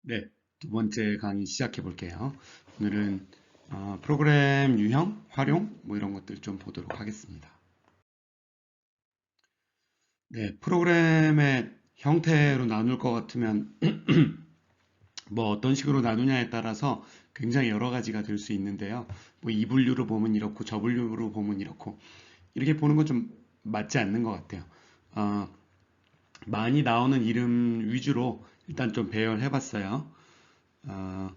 네, 두 번째 강의 시작해 볼게요. 오늘은 프로그램 유형, 활용 뭐 이런 것들 좀 보도록 하겠습니다. 네, 프로그램의 형태로 나눌 것 같으면 뭐 어떤 식으로 나누냐에 따라서 굉장히 여러 가지가 될 수 있는데요. 뭐 이 분류로 보면 이렇고 저 분류로 보면 이렇고 이렇게 보는 건 좀 맞지 않는 것 같아요. 어, 많이 나오는 이름 위주로 일단 좀 배열해 봤어요. 어,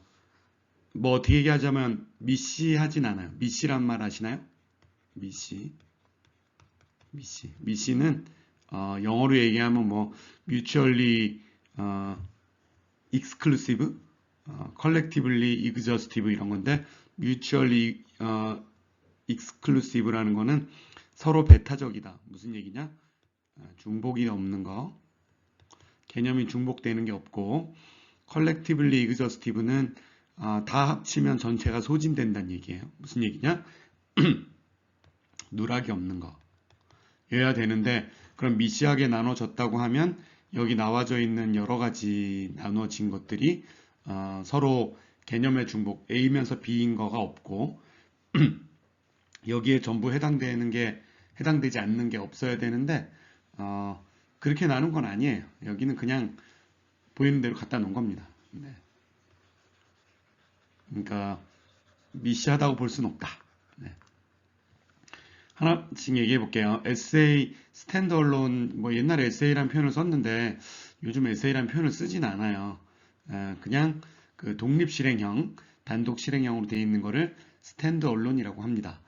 뭐 어떻게 얘기하자면 미시하진 않아요. 미시란 말 아시나요? 미시, 미시는 영어로 얘기하면 뭐 mutually 어, exclusive, collectively exhaustive 이런 건데 mutually exclusive라는 거는 서로 배타적이다. 무슨 얘기냐? 중복이 없는 거, 개념이 중복되는 게 없고 collectively exhaustive는 다 합치면 전체가 소진된다는 얘기예요. 무슨 얘기냐? 누락이 없는 거. 여야 되는데 그럼 미시하게 나눠졌다고 하면 여기 나와져 있는 여러 가지 나눠진 것들이 서로 개념의 중복 A면서 B인 거가 없고 여기에 전부 해당되지 않는 게 없어야 되는데 어, 그렇게 나눈 건 아니에요. 여기는 그냥 보이는 대로 갖다 놓은 겁니다. 네. 그러니까 미시하다고 볼 수는 없다. 네. 하나씩 얘기해 볼게요. 에세이, 스탠드얼론, 뭐 옛날에 에세이란 표현을 썼는데 요즘 에세이란 표현을 쓰진 않아요. 그냥 그 독립 실행형, 단독 실행형으로 되어 있는 거를 스탠드얼론이라고 합니다.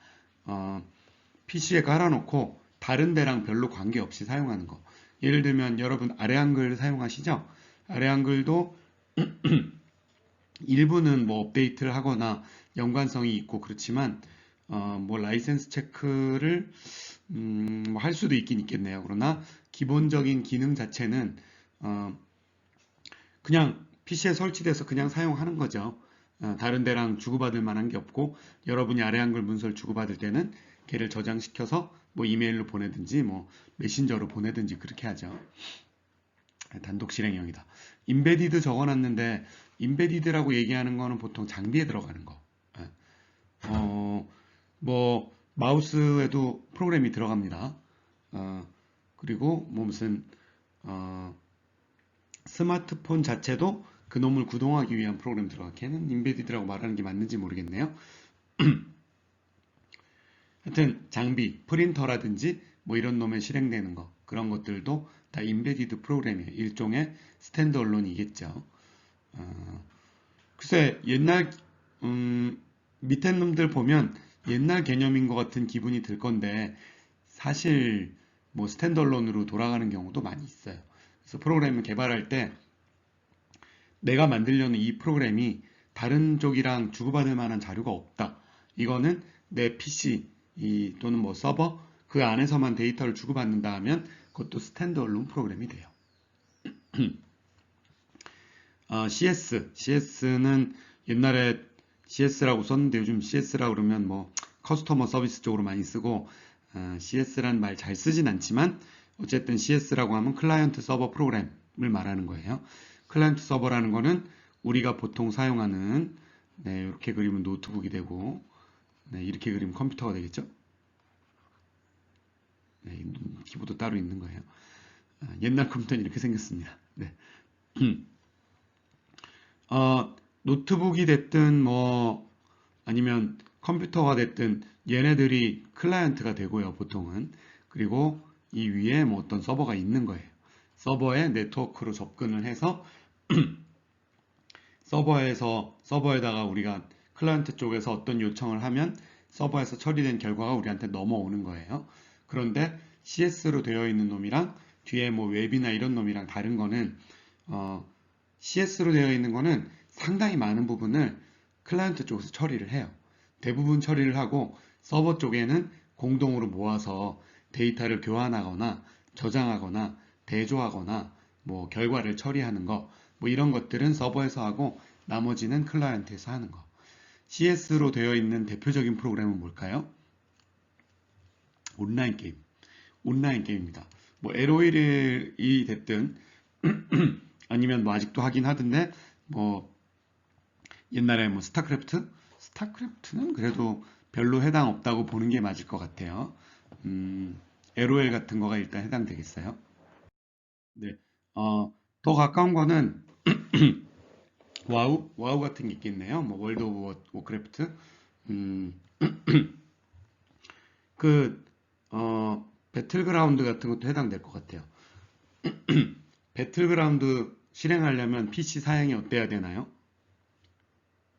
PC에 깔아놓고 다른 데랑 별로 관계없이 사용하는 거. 예를 들면 여러분 아래 한글 사용하시죠? 아래 한글도 일부는 뭐 업데이트를 하거나 연관성이 있고 그렇지만 뭐 라이센스 체크를 뭐할 수도 있긴 있겠네요. 그러나 기본적인 기능 자체는 어, 그냥 PC에 설치돼서 그냥 사용하는 거죠. 다른 데랑 주고받을 만한 게 없고 여러분이 아래 한글 문서를 주고받을 때는 걔를 저장시켜서 뭐 이메일로 보내든지 뭐 메신저로 보내든지 그렇게 하죠. 단독 실행형이다. 인베디드 적어놨는데 인베디드라고 얘기하는 거는 보통 장비에 들어가는 거. 예. 어, 뭐 마우스에도 프로그램이 들어갑니다. 그리고 뭐 무슨 어, 스마트폰 자체도 그놈을 구동하기 위한 프로그램 들어가. 걔는 인베디드라고 말하는 게 맞는지 모르겠네요. 하여튼 장비, 프린터라든지 뭐 이런 놈에 실행되는 거 그런 것들도 다 인베디드 프로그램이에요. 일종의 스탠드얼론이겠죠. 글쎄 옛날 밑에 놈들 보면 옛날 개념인 것 같은 기분이 들 건데 사실 뭐 스탠드얼론으로 돌아가는 경우도 많이 있어요. 그래서 프로그램을 개발할 때 내가 만들려는 이 프로그램이 다른 쪽이랑 주고받을 만한 자료가 없다. 이거는 내 PC 또는 뭐 서버 그 안에서만 데이터를 주고받는다 하면 그것도 스탠드얼론 프로그램이 돼요. CS는 옛날에 CS라고 썼는데 요즘 CS라고 그러면 뭐 커스터머 서비스 쪽으로 많이 쓰고 CS란 말 잘 쓰진 않지만 어쨌든 CS라고 하면 클라이언트 서버 프로그램을 말하는 거예요. 클라이언트 서버라는 거는 우리가 보통 사용하는 네, 이렇게 그리면 노트북이 되고 네, 이렇게 그리면 컴퓨터가 되겠죠. 네, 키보드 따로 있는 거예요. 옛날 컴퓨터는 이렇게 생겼습니다. 네. 노트북이 됐든 뭐 아니면 컴퓨터가 됐든 얘네들이 클라이언트가 되고요, 보통은. 그리고 이 위에 뭐 어떤 서버가 있는 거예요. 서버에 네트워크로 접근을 해서 서버에다가 우리가 클라이언트 쪽에서 어떤 요청을 하면 서버에서 처리된 결과가 우리한테 넘어오는 거예요. 그런데 CS로 되어 있는 놈이랑 뒤에 뭐 웹이나 이런 놈이랑 다른 거는 CS로 되어 있는 거는 상당히 많은 부분을 클라이언트 쪽에서 처리를 해요. 대부분 처리를 하고 서버 쪽에는 공동으로 모아서 데이터를 교환하거나 저장하거나 대조하거나 뭐 결과를 처리하는 거 뭐 이런 것들은 서버에서 하고 나머지는 클라이언트에서 하는 거. CS로 되어 있는 대표적인 프로그램은 뭘까요? 온라인 게임. 온라인 게임입니다. 뭐 LOL이 됐든 아니면 뭐 아직도 하긴 하던데 뭐 옛날에 뭐 스타크래프트는 그래도 별로 해당 없다고 보는 게 맞을 것 같아요. LOL 같은 거가 일단 해당되겠어요. 네. 더 가까운 거는 와우 같은 게 있겠네요. 뭐 월드 오브 워크래프트. 음, 그 배틀그라운드 같은 것도 해당될 것 같아요. 배틀그라운드 실행하려면 PC 사양이 어때야 되나요?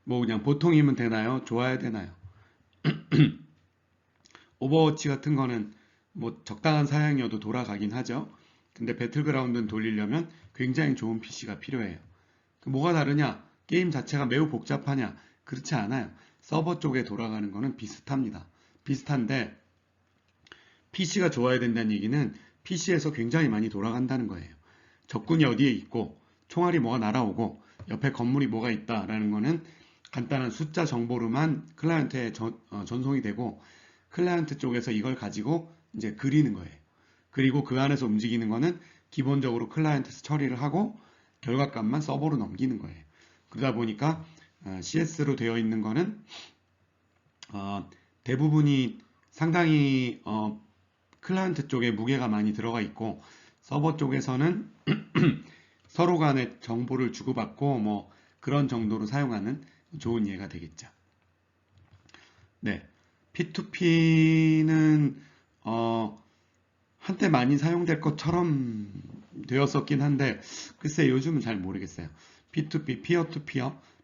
뭐 그냥 보통이면 되나요? 좋아야 되나요? 오버워치 같은 거는 뭐 적당한 사양이어도 돌아가긴 하죠. 근데 배틀그라운드는 돌리려면 굉장히 좋은 PC가 필요해요. 뭐가 다르냐? 게임 자체가 매우 복잡하냐? 그렇지 않아요. 서버 쪽에 돌아가는 거는 비슷합니다. 비슷한데 PC가 좋아야 된다는 얘기는 PC에서 굉장히 많이 돌아간다는 거예요. 적군이 어디에 있고 총알이 뭐가 날아오고 옆에 건물이 뭐가 있다라는 거는 간단한 숫자 정보로만 클라이언트에 전송이 되고 클라이언트 쪽에서 이걸 가지고 이제 그리는 거예요. 그리고 그 안에서 움직이는 거는 기본적으로 클라이언트에서 처리를 하고 결과값만 서버로 넘기는 거예요. 그러다 보니까 CS로 되어 있는 거는 대부분이 상당히 클라이언트 쪽에 무게가 많이 들어가 있고 서버 쪽에서는 서로 간에 정보를 주고받고 뭐 그런 정도로 사용하는 좋은 예가 되겠죠. 네. P2P는 한때 많이 사용될 것처럼 되었었긴 한데 글쎄 요즘은 잘 모르겠어요. P2P,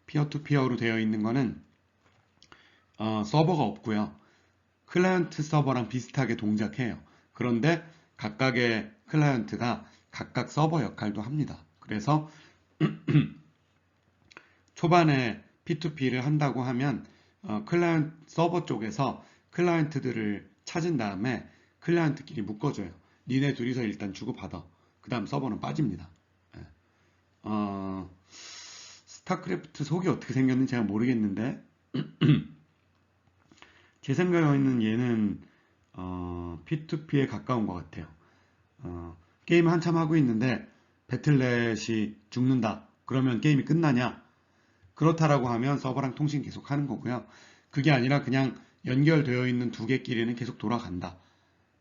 피어 투피어로 되어 있는 거는 서버가 없고요. 클라이언트 서버랑 비슷하게 동작해요. 그런데 각각의 클라이언트가 각각 서버 역할도 합니다. 그래서 초반에 P2P를 한다고 하면 클라이언트 서버 쪽에서 클라이언트들을 찾은 다음에 클라이언트끼리 묶어줘요. 니네 둘이서 일단 주고받아. 그 다음 서버는 빠집니다. 예. 스타크래프트 속이 어떻게 생겼는지 제가 모르겠는데 제 생각에는 얘는 P2P에 가까운 것 같아요. 게임 한참 하고 있는데 배틀넷이 죽는다. 그러면 게임이 끝나냐? 그렇다라고 하면 서버랑 통신 계속 하는 거고요. 그게 아니라 그냥 연결되어 있는 두 개끼리는 계속 돌아간다.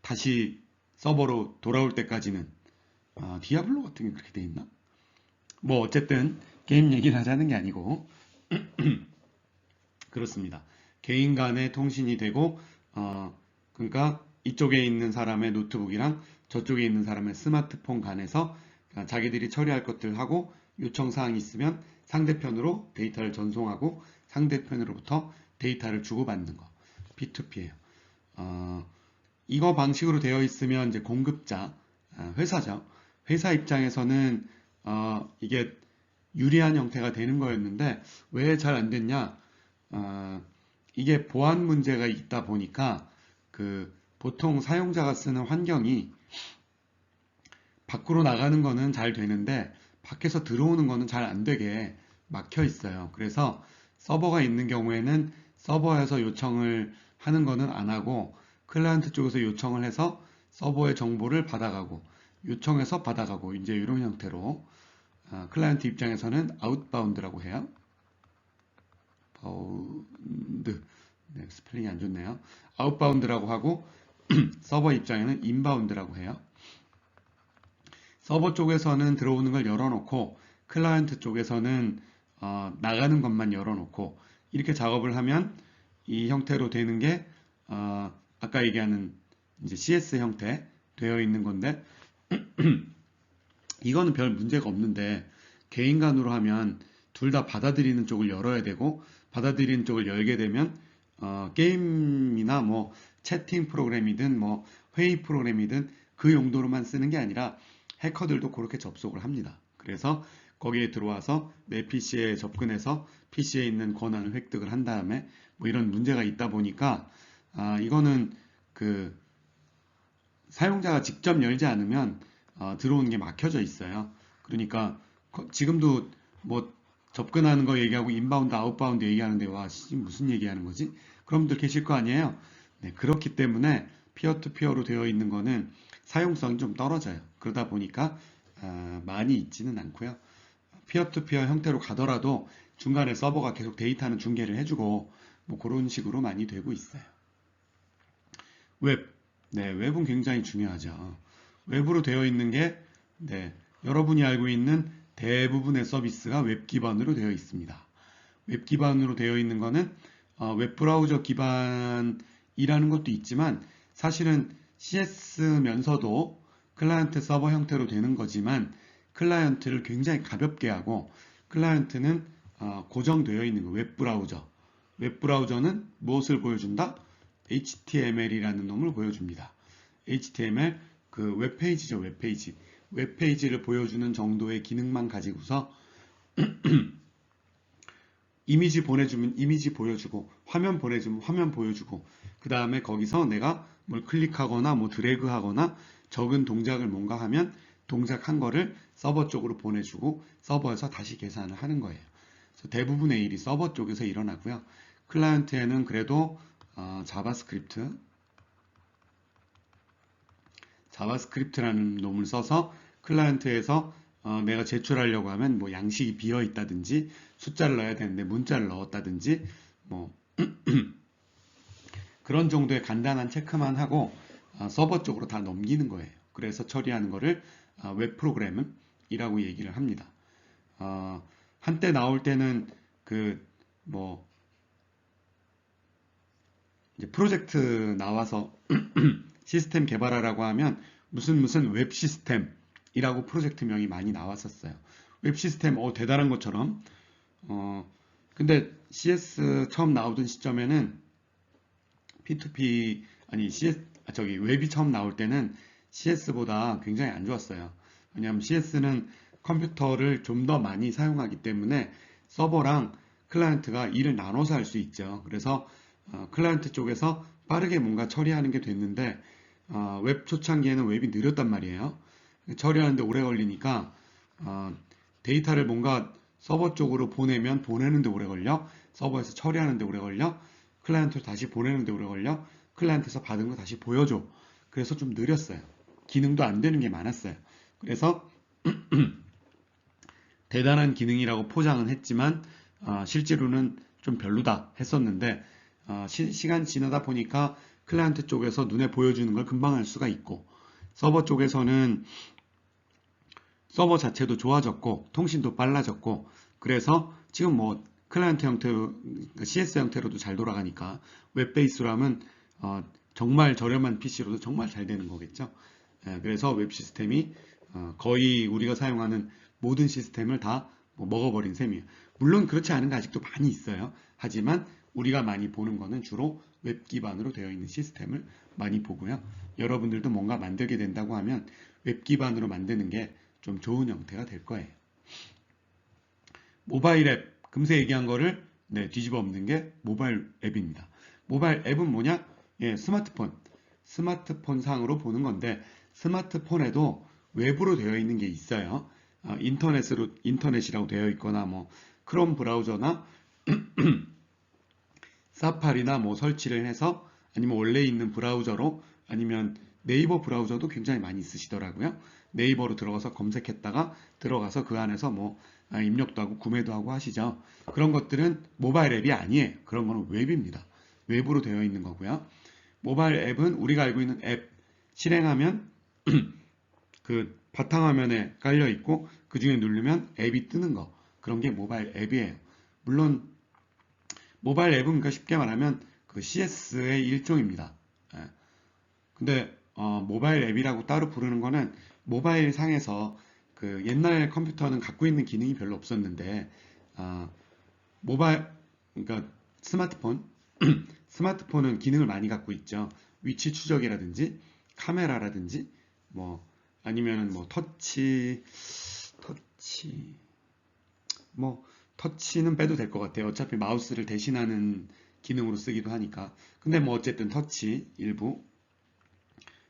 다시 서버로 돌아올 때까지는 디아블로 같은 게 그렇게 돼 있나? 뭐 어쨌든 게임 얘기를 하자는 게 아니고 그렇습니다. 개인 간의 통신이 되고 그러니까 이쪽에 있는 사람의 노트북이랑 저쪽에 있는 사람의 스마트폰 간에서 자기들이 처리할 것들 하고 요청 사항이 있으면 상대편으로 데이터를 전송하고 상대편으로부터 데이터를 주고받는 거. P2P예요. 이거 방식으로 되어 있으면 이제 공급자, 회사죠. 회사 입장에서는 이게 유리한 형태가 되는 거였는데 왜 잘 안 됐냐? 어, 이게 보안 문제가 있다 보니까 그 보통 사용자가 쓰는 환경이 밖으로 나가는 거는 잘 되는데 밖에서 들어오는 거는 잘 안 되게 막혀 있어요. 그래서 서버가 있는 경우에는 서버에서 요청을 하는 거는 안 하고 클라이언트 쪽에서 요청을 해서 서버의 정보를 받아가고 요청해서 받아가고 이제 이런 형태로 클라이언트 입장에서는 아웃바운드라고 해요. 바운드. 네, 스펠링이 안 좋네요. 아웃바운드라고 하고 서버 입장에는 인바운드라고 해요. 서버 쪽에서는 들어오는 걸 열어놓고 클라이언트 쪽에서는 나가는 것만 열어놓고 이렇게 작업을 하면 이 형태로 되는 게 아까 얘기하는 이제 CS 형태 되어 있는 건데 이거는 별 문제가 없는데 개인 간으로 하면 둘 다 받아들이는 쪽을 열어야 되고 받아들이는 쪽을 열게 되면 게임이나 뭐 채팅 프로그램이든 뭐 회의 프로그램이든 그 용도로만 쓰는 게 아니라 해커들도 그렇게 접속을 합니다. 그래서 거기에 들어와서 내 PC에 접근해서 PC에 있는 권한을 획득을 한 다음에 뭐 이런 문제가 있다 보니까 이거는 그 사용자가 직접 열지 않으면 들어오는 게 막혀져 있어요. 그러니까 지금도 뭐 접근하는 거 얘기하고 인바운드, 아웃바운드 얘기하는데 와, 무슨 얘기하는 거지? 그런 분들 계실 거 아니에요? 네, 그렇기 때문에 피어투피어로 되어 있는 거는 사용성이 좀 떨어져요. 그러다 보니까 많이 있지는 않고요. 피어 투피어 형태로 가더라도 중간에 서버가 계속 데이터는 중계를 해주고 뭐 그런 식으로 많이 되고 있어요. 웹. 네, 웹은 굉장히 중요하죠. 웹으로 되어 있는 게 네, 여러분이 알고 있는 대부분의 서비스가 웹 기반으로 되어 있습니다. 웹 기반으로 되어 있는 거는 웹 브라우저 기반이라는 것도 있지만 사실은 CS면서도 클라이언트 서버 형태로 되는 거지만 클라이언트를 굉장히 가볍게 하고 클라이언트는 고정되어 있는 거, 웹 브라우저. 웹 브라우저는 무엇을 보여준다? HTML이라는 놈을 보여줍니다. HTML 그 웹페이지죠, 웹페이지. 웹페이지를 보여주는 정도의 기능만 가지고서 이미지 보내주면 이미지 보여주고 화면 보내주면 화면 보여주고 그 다음에 거기서 내가 뭘 클릭하거나 뭐 드래그하거나 적은 동작을 뭔가 하면 동작한 거를 서버 쪽으로 보내주고 서버에서 다시 계산을 하는 거예요. 그래서 대부분의 일이 서버 쪽에서 일어나고요. 클라이언트에는 그래도 자바스크립트라는 놈을 써서 클라이언트에서 내가 제출하려고 하면 뭐 양식이 비어 있다든지 숫자를 넣어야 되는데 문자를 넣었다든지 뭐 그런 정도의 간단한 체크만 하고 서버 쪽으로 다 넘기는 거예요. 그래서 처리하는 거를 웹 프로그램이라고 얘기를 합니다. 한때 나올 때는 그 뭐 이제 프로젝트 나와서 시스템 개발하라고 하면 무슨 웹 시스템이라고 프로젝트명이 많이 나왔었어요. 웹 시스템 대단한 것처럼 근데 CS 처음 나오던 시점에는 P2P 아니 웹이 처음 나올 때는 CS보다 굉장히 안 좋았어요. 왜냐하면 CS는 컴퓨터를 좀 더 많이 사용하기 때문에 서버랑 클라이언트가 일을 나눠서 할 수 있죠. 그래서 클라이언트 쪽에서 빠르게 뭔가 처리하는 게 됐는데 웹 초창기에는 웹이 느렸단 말이에요. 처리하는데 오래 걸리니까 데이터를 뭔가 서버 쪽으로 보내면 보내는데 오래 걸려. 서버에서 처리하는데 오래 걸려. 클라이언트로 다시 보내는데 오래 걸려. 클라이언트에서 받은 거 다시 보여줘. 그래서 좀 느렸어요. 기능도 안 되는 게 많았어요. 그래서 대단한 기능이라고 포장은 했지만 실제로는 좀 별로다 했었는데 시간 지나다 보니까 클라이언트 쪽에서 눈에 보여주는 걸 금방 할 수가 있고 서버 쪽에서는 서버 자체도 좋아졌고 통신도 빨라졌고 그래서 지금 뭐 클라이언트 형태로 CS 형태로도 잘 돌아가니까 웹 베이스로 하면 정말 저렴한 PC로도 정말 잘 되는 거겠죠. 그래서 웹 시스템이 거의 우리가 사용하는 모든 시스템을 다 먹어버린 셈이에요. 물론 그렇지 않은 게 아직도 많이 있어요. 하지만 우리가 많이 보는 거는 주로 웹 기반으로 되어 있는 시스템을 많이 보고요. 여러분들도 뭔가 만들게 된다고 하면 웹 기반으로 만드는 게 좀 좋은 형태가 될 거예요. 모바일 앱, 금세 얘기한 거를 뒤집어 엎는 게 모바일 앱입니다. 모바일 앱은 뭐냐? 예, 스마트폰 상으로 보는 건데 스마트폰에도 웹으로 되어 있는 게 있어요. 인터넷이라고 되어 있거나 뭐 크롬 브라우저나 사파리나 뭐 설치를 해서 아니면 원래 있는 브라우저로 아니면 네이버 브라우저도 굉장히 많이 쓰시더라고요. 네이버로 들어가서 검색했다가 들어가서 그 안에서 뭐 입력도 하고 구매도 하고 하시죠. 그런 것들은 모바일 앱이 아니에요. 그런 거는 웹입니다. 웹으로 되어 있는 거고요. 모바일 앱은 우리가 알고 있는 앱 실행하면 그 바탕화면에 깔려 있고 그 중에 누르면 앱이 뜨는 거 그런 게 모바일 앱이에요. 물론 모바일 앱은 그러니까 쉽게 말하면 그 CS의 일종입니다. 근데 모바일 앱이라고 따로 부르는 거는 모바일 상에서 그 옛날 컴퓨터는 갖고 있는 기능이 별로 없었는데 모바일 그러니까 스마트폰은 기능을 많이 갖고 있죠. 위치 추적이라든지 카메라라든지 뭐 아니면은 뭐 뭐 터치는 빼도 될 것 같아요. 어차피 마우스를 대신하는 기능으로 쓰기도 하니까. 근데 뭐 어쨌든 터치 일부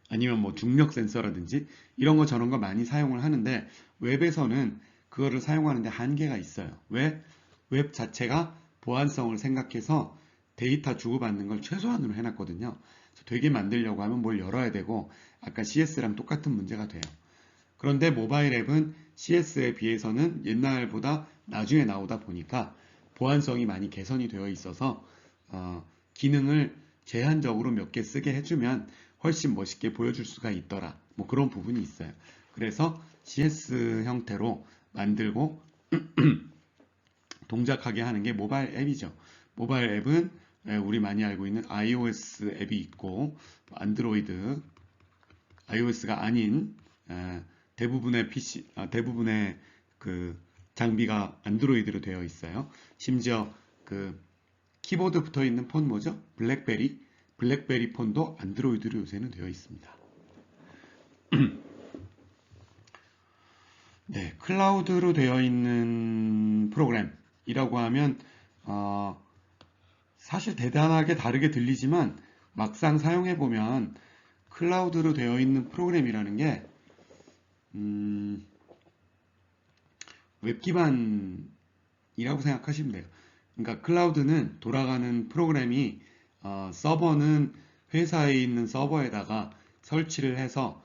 아니면 뭐 중력 센서라든지 이런 거 저런 거 많이 사용을 하는데 웹에서는 그거를 사용하는데 한계가 있어요. 왜? 웹 자체가 보안성을 생각해서 데이터 주고받는 걸 최소한으로 해놨거든요. 그래서 되게 만들려고 하면 뭘 열어야 되고 아까 CS랑 똑같은 문제가 돼요. 그런데 모바일 앱은 CS에 비해서는 옛날보다 나중에 나오다 보니까 보안성이 많이 개선이 되어 있어서 기능을 제한적으로 몇 개 쓰게 해주면 훨씬 멋있게 보여줄 수가 있더라. 뭐 그런 부분이 있어요. 그래서 CS 형태로 만들고 동작하게 하는 게 모바일 앱이죠. 모바일 앱은 우리 많이 알고 있는 iOS 앱이 있고 안드로이드, iOS가 아닌 대부분의 PC, 대부분의 그 장비가 안드로이드로 되어 있어요. 심지어 그 키보드 붙어 있는 폰 뭐죠? 블랙베리 폰도 안드로이드로 요새는 되어 있습니다. 네, 클라우드로 되어 있는 프로그램이라고 하면 사실 대단하게 다르게 들리지만 막상 사용해 보면 클라우드로 되어 있는 프로그램이라는 게 웹 기반이라고 생각하시면 돼요. 그러니까 클라우드는 돌아가는 프로그램이 서버는 회사에 있는 서버에다가 설치를 해서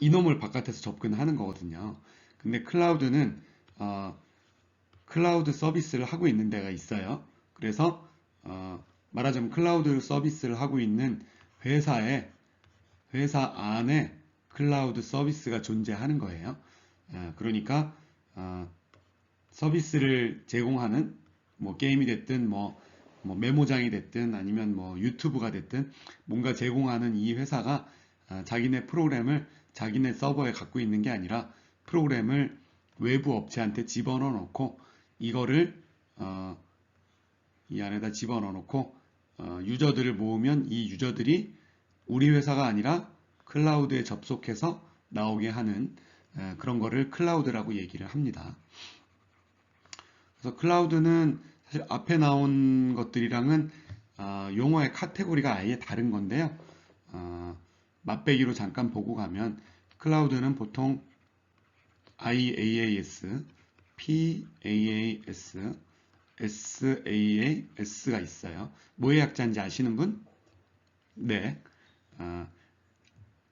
이놈을 바깥에서 접근하는 거거든요. 근데 클라우드는 클라우드 서비스를 하고 있는 데가 있어요. 그래서 말하자면 클라우드 서비스를 하고 있는 회사 안에 클라우드 서비스가 존재하는 거예요. 그러니까 서비스를 제공하는 뭐 게임이 됐든 뭐 메모장이 됐든 아니면 뭐 유튜브가 됐든 뭔가 제공하는 이 회사가 자기네 프로그램을 자기네 서버에 갖고 있는 게 아니라 프로그램을 외부 업체한테 집어넣어 놓고 이거를 이 안에다 집어넣어 놓고 유저들을 모으면 이 유저들이 우리 회사가 아니라 클라우드에 접속해서 나오게 하는 그런 거를 클라우드라고 얘기를 합니다. 그래서 클라우드는 사실 앞에 나온 것들이랑은 용어의 카테고리가 아예 다른 건데요. 맛배기로 잠깐 보고 가면 클라우드는 보통 IaaS, PaaS, SaaS가 있어요. 뭐의 약자인지 아시는 분? 네.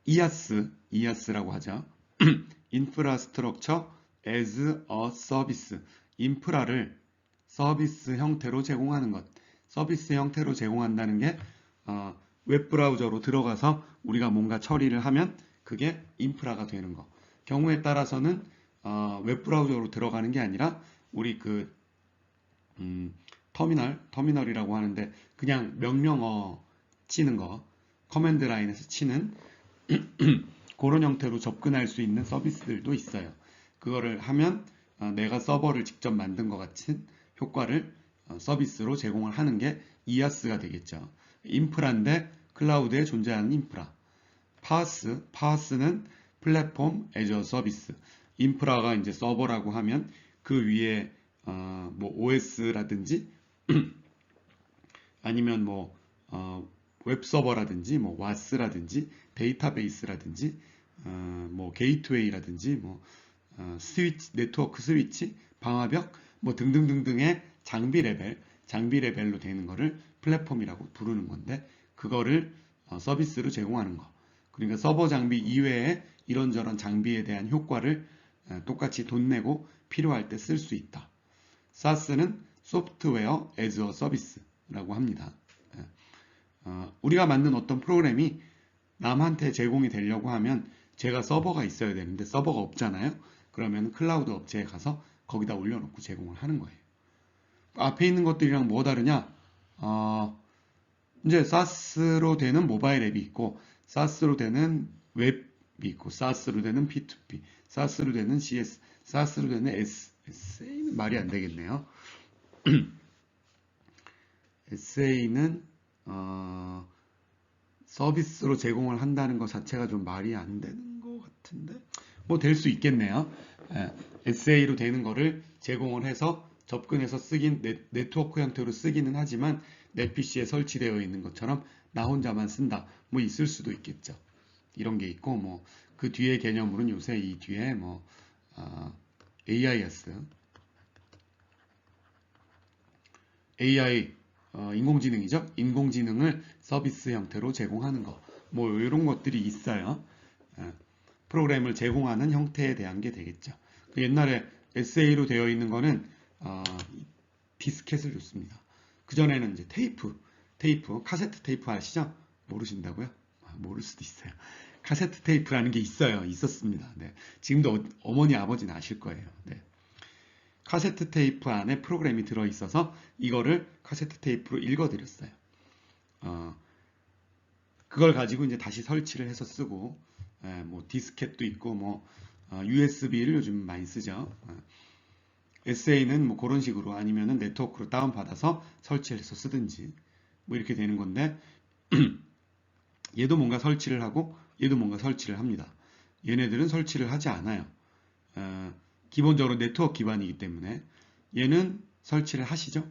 IaaS라고 하죠. Infrastructure as a Service. 인프라를 서비스 형태로 제공하는 것. 서비스 형태로 제공한다는 게 웹브라우저로 들어가서 우리가 뭔가 처리를 하면 그게 인프라가 되는 거. 경우에 따라서는 웹브라우저로 들어가는 게 아니라 우리 그 터미널이라고 하는데 그냥 명령어 치는 거, 커맨드 라인에서 치는 그런 형태로 접근할 수 있는 서비스들도 있어요. 그거를 하면 내가 서버를 직접 만든 것 같은 효과를 서비스로 제공을 하는 게 IaaS가 되겠죠. 인프라인데 클라우드에 존재하는 인프라. 파스는 플랫폼 애저 서비스. 인프라가 이제 서버라고 하면 그 위에 뭐 OS라든지 아니면 뭐 웹서버라든지 뭐 WAS라든지 데이터베이스라든지 뭐 게이트웨이라든지 뭐 스위치, 네트워크 스위치, 방화벽 뭐 등등등등의 장비 레벨로 되는 거를 플랫폼이라고 부르는 건데 그거를 서비스로 제공하는 거. 그러니까 서버 장비 이외에 이런저런 장비에 대한 효과를 똑같이 돈 내고 필요할 때 쓸 수 있다. SaaS는 소프트웨어 as a service라고 합니다. 우리가 만든 어떤 프로그램이 남한테 제공이 되려고 하면 제가 서버가 있어야 되는데 서버가 없잖아요. 그러면 클라우드 업체에 가서 거기다 올려놓고 제공을 하는 거예요. 앞에 있는 것들이랑 뭐 다르냐? 이제 SaaS로 되는 모바일 앱이 있고 SaaS로 되는 웹이 있고 SaaS로 되는 P2P, SaaS로 되는 CS, SaaS로 되는 SA는 말이 안 되겠네요. SA는 서비스로 제공을 한다는 것 자체가 좀 말이 안 되는 것 같은데 뭐 될 수 있겠네요. SA로 되는 거를 제공을 해서 접근해서 쓰긴 네트워크 형태로 쓰기는 하지만 내 PC에 설치되어 있는 것처럼 나 혼자만 쓴다. 뭐 있을 수도 있겠죠. 이런 게 있고 뭐 그 뒤에 개념으로는 요새 이 뒤에 뭐 AIS, AI 인공지능이죠. 인공지능을 서비스 형태로 제공하는 거. 뭐 이런 것들이 있어요. 프로그램을 제공하는 형태에 대한 게 되겠죠. 옛날에 SA로 되어 있는 거는 디스켓을 줬습니다. 그전에는 이제 테이프, 카세트 테이프 아시죠? 모르신다고요? 모를 수도 있어요. 카세트 테이프라는 게 있었습니다. 네. 지금도 어머니, 아버지는 아실 거예요. 네. 카세트 테이프 안에 프로그램이 들어있어서 이거를 카세트 테이프로 읽어드렸어요. 그걸 가지고 이제 다시 설치를 해서 쓰고, 뭐 디스켓도 있고, 뭐 USB를 요즘 많이 쓰죠. SA는 뭐 그런 식으로 아니면은 네트워크로 다운받아서 설치를 해서 쓰든지 뭐 이렇게 되는 건데 얘도 뭔가 설치를 하고 얘도 뭔가 설치를 합니다. 얘네들은 설치를 하지 않아요. 기본적으로 네트워크 기반이기 때문에 얘는 설치를 하시죠.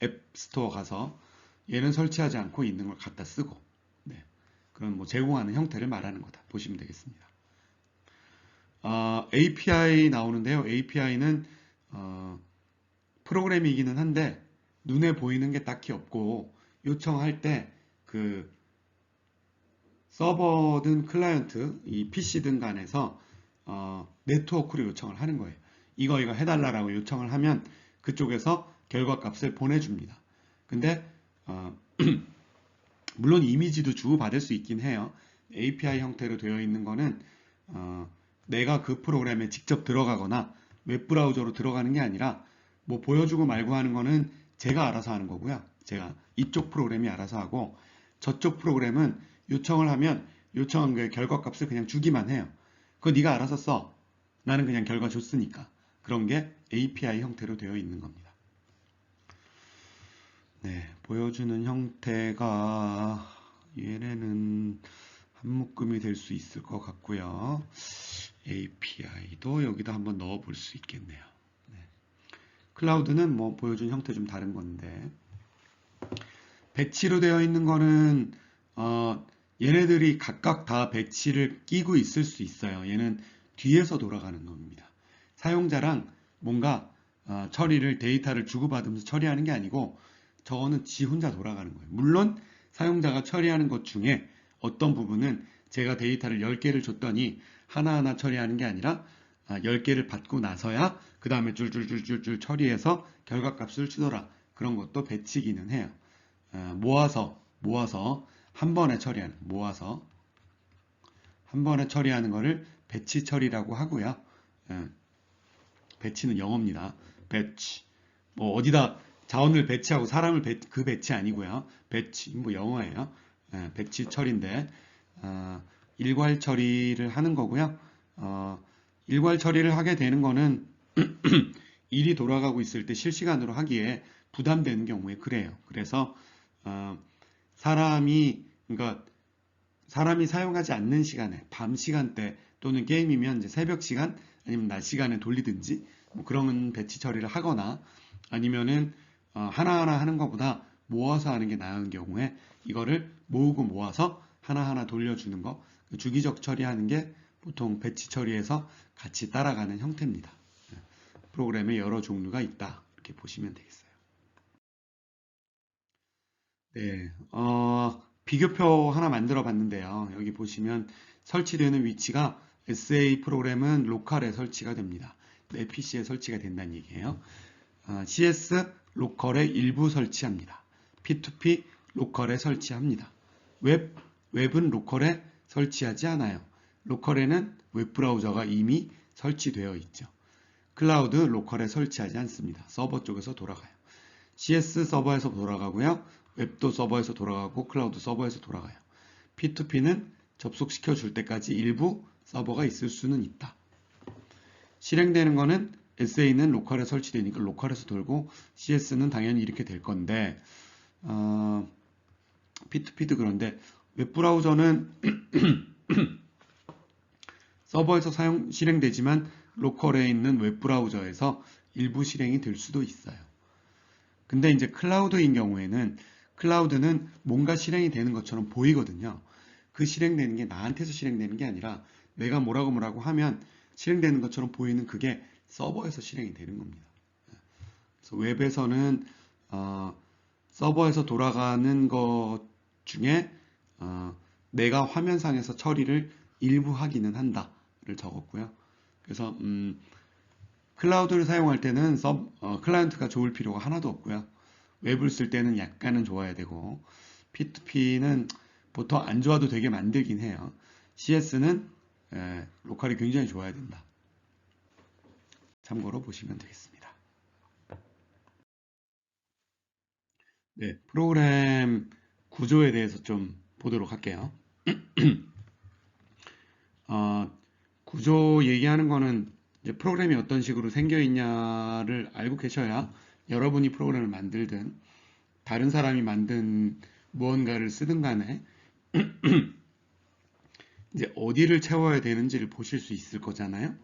앱스토어 가서 얘는 설치하지 않고 있는 걸 갖다 쓰고 네. 그런 뭐 제공하는 형태를 말하는 거다 보시면 되겠습니다. API 나오는데요. API는 프로그램이기는 한데 눈에 보이는 게 딱히 없고 요청할 때 그 서버든 클라이언트, 이 PC든 간에서 네트워크로 요청을 하는 거예요. 이거 해달라고 요청을 하면 그쪽에서 결과값을 보내줍니다. 근데 물론 이미지도 주고받을 수 있긴 해요. API 형태로 되어 있는 거는 내가 그 프로그램에 직접 들어가거나 웹브라우저로 들어가는 게 아니라 뭐 보여주고 말고 하는 거는 제가 알아서 하는 거고요. 제가 이쪽 프로그램이 알아서 하고 저쪽 프로그램은 요청을 하면 요청한 그 결과값을 그냥 주기만 해요. 그거 네가 알아서 써. 나는 그냥 결과 줬으니까. 그런 게 API 형태로 되어 있는 겁니다. 네, 보여주는 형태가 얘네는 한 묶음이 될 수 있을 것 같고요. API도 여기다 한번 넣어 볼 수 있겠네요. 네. 클라우드는 뭐 보여준 형태 좀 다른 건데 배치로 되어 있는 거는 얘네들이 각각 다 배치를 끼고 있을 수 있어요. 얘는 뒤에서 돌아가는 겁니다. 사용자랑 뭔가 처리를 데이터를 주고받으면서 처리하는 게 아니고 저거는 지 혼자 돌아가는 거예요. 물론 사용자가 처리하는 것 중에 어떤 부분은 제가 데이터를 10개를 줬더니 하나하나 처리하는 게 아니라 10개를 받고 나서야 그 다음에 줄줄줄줄줄 처리해서 결과값을 주더라. 그런 것도 배치기는 해요. 모아서 한 번에 처리하는 거를 배치 처리라고 하고요. 배치는 영어입니다. 배치. 뭐 어디다 자원을 배치하고 사람을 그 배치 아니고요. 배치 뭐 영어예요. 배치 처리인데 일괄 처리를 하는 거고요. 일괄 처리를 하게 되는 거는 일이 돌아가고 있을 때 실시간으로 하기에 부담되는 경우에 그래요. 그래서 그러니까 사람이 사용하지 않는 시간에 밤 시간대 또는 게임이면 이제 새벽 시간 아니면 낮 시간에 돌리든지 뭐 그런 배치 처리를 하거나 아니면은 하나하나 하는 것보다 모아서 하는 게 나은 경우에 이거를 모으고 모아서 하나하나 돌려주는 거 주기적 처리하는 게 보통 배치 처리에서 같이 따라가는 형태입니다. 프로그램에 여러 종류가 있다 이렇게 보시면 되겠어요. 네, 비교표 하나 만들어 봤는데요. 여기 보시면 설치되는 위치가 SA 프로그램은 로컬에 설치가 됩니다. 내 PC에 설치가 된다는 얘기예요. CS 로컬에 일부 설치합니다. P2P 로컬에 설치합니다. 웹은 로컬에 설치하지 않아요. 로컬에는 웹브라우저가 이미 설치되어 있죠. 클라우드 로컬에 설치하지 않습니다. 서버 쪽에서 돌아가요. CS 서버에서 돌아가고요. 웹도 서버에서 돌아가고 클라우드 서버에서 돌아가요. P2P는 접속시켜 줄 때까지 일부 서버가 있을 수는 있다. 실행되는 거는 SA는 로컬에 설치되니까 로컬에서 돌고 CS는 당연히 이렇게 될 건데 P2P도 그런데 웹브라우저는 서버에서 실행되지만 로컬에 있는 웹브라우저에서 일부 실행이 될 수도 있어요. 근데 이제 클라우드인 경우에는 클라우드는 뭔가 실행이 되는 것처럼 보이거든요. 그 실행되는 게 나한테서 실행되는 게 아니라 내가 뭐라고 하면 실행되는 것처럼 보이는 그게 서버에서 실행이 되는 겁니다. 그래서 웹에서는 서버에서 돌아가는 것 중에 내가 화면상에서 처리를 일부 하기는 한다를 적었고요. 그래서 클라우드를 사용할 때는 클라이언트가 좋을 필요가 하나도 없고요. 웹을 쓸 때는 약간은 좋아야 되고, P2P는 보통 안 좋아도 되게 만들긴 해요. CS는 로컬이 굉장히 좋아야 된다. 참고로 보시면 되겠습니다. 네, 프로그램 구조에 대해서 좀 보도록 할게요. 어, 구조 얘기하는 거는 이제 프로그램이 어떤 식으로 생겨 있냐를 알고 계셔야 여러분이 프로그램을 만들든 다른 사람이 만든 무언가를 쓰든 간에 이제 어디를 채워야 되는지를 보실 수 있을 거잖아요.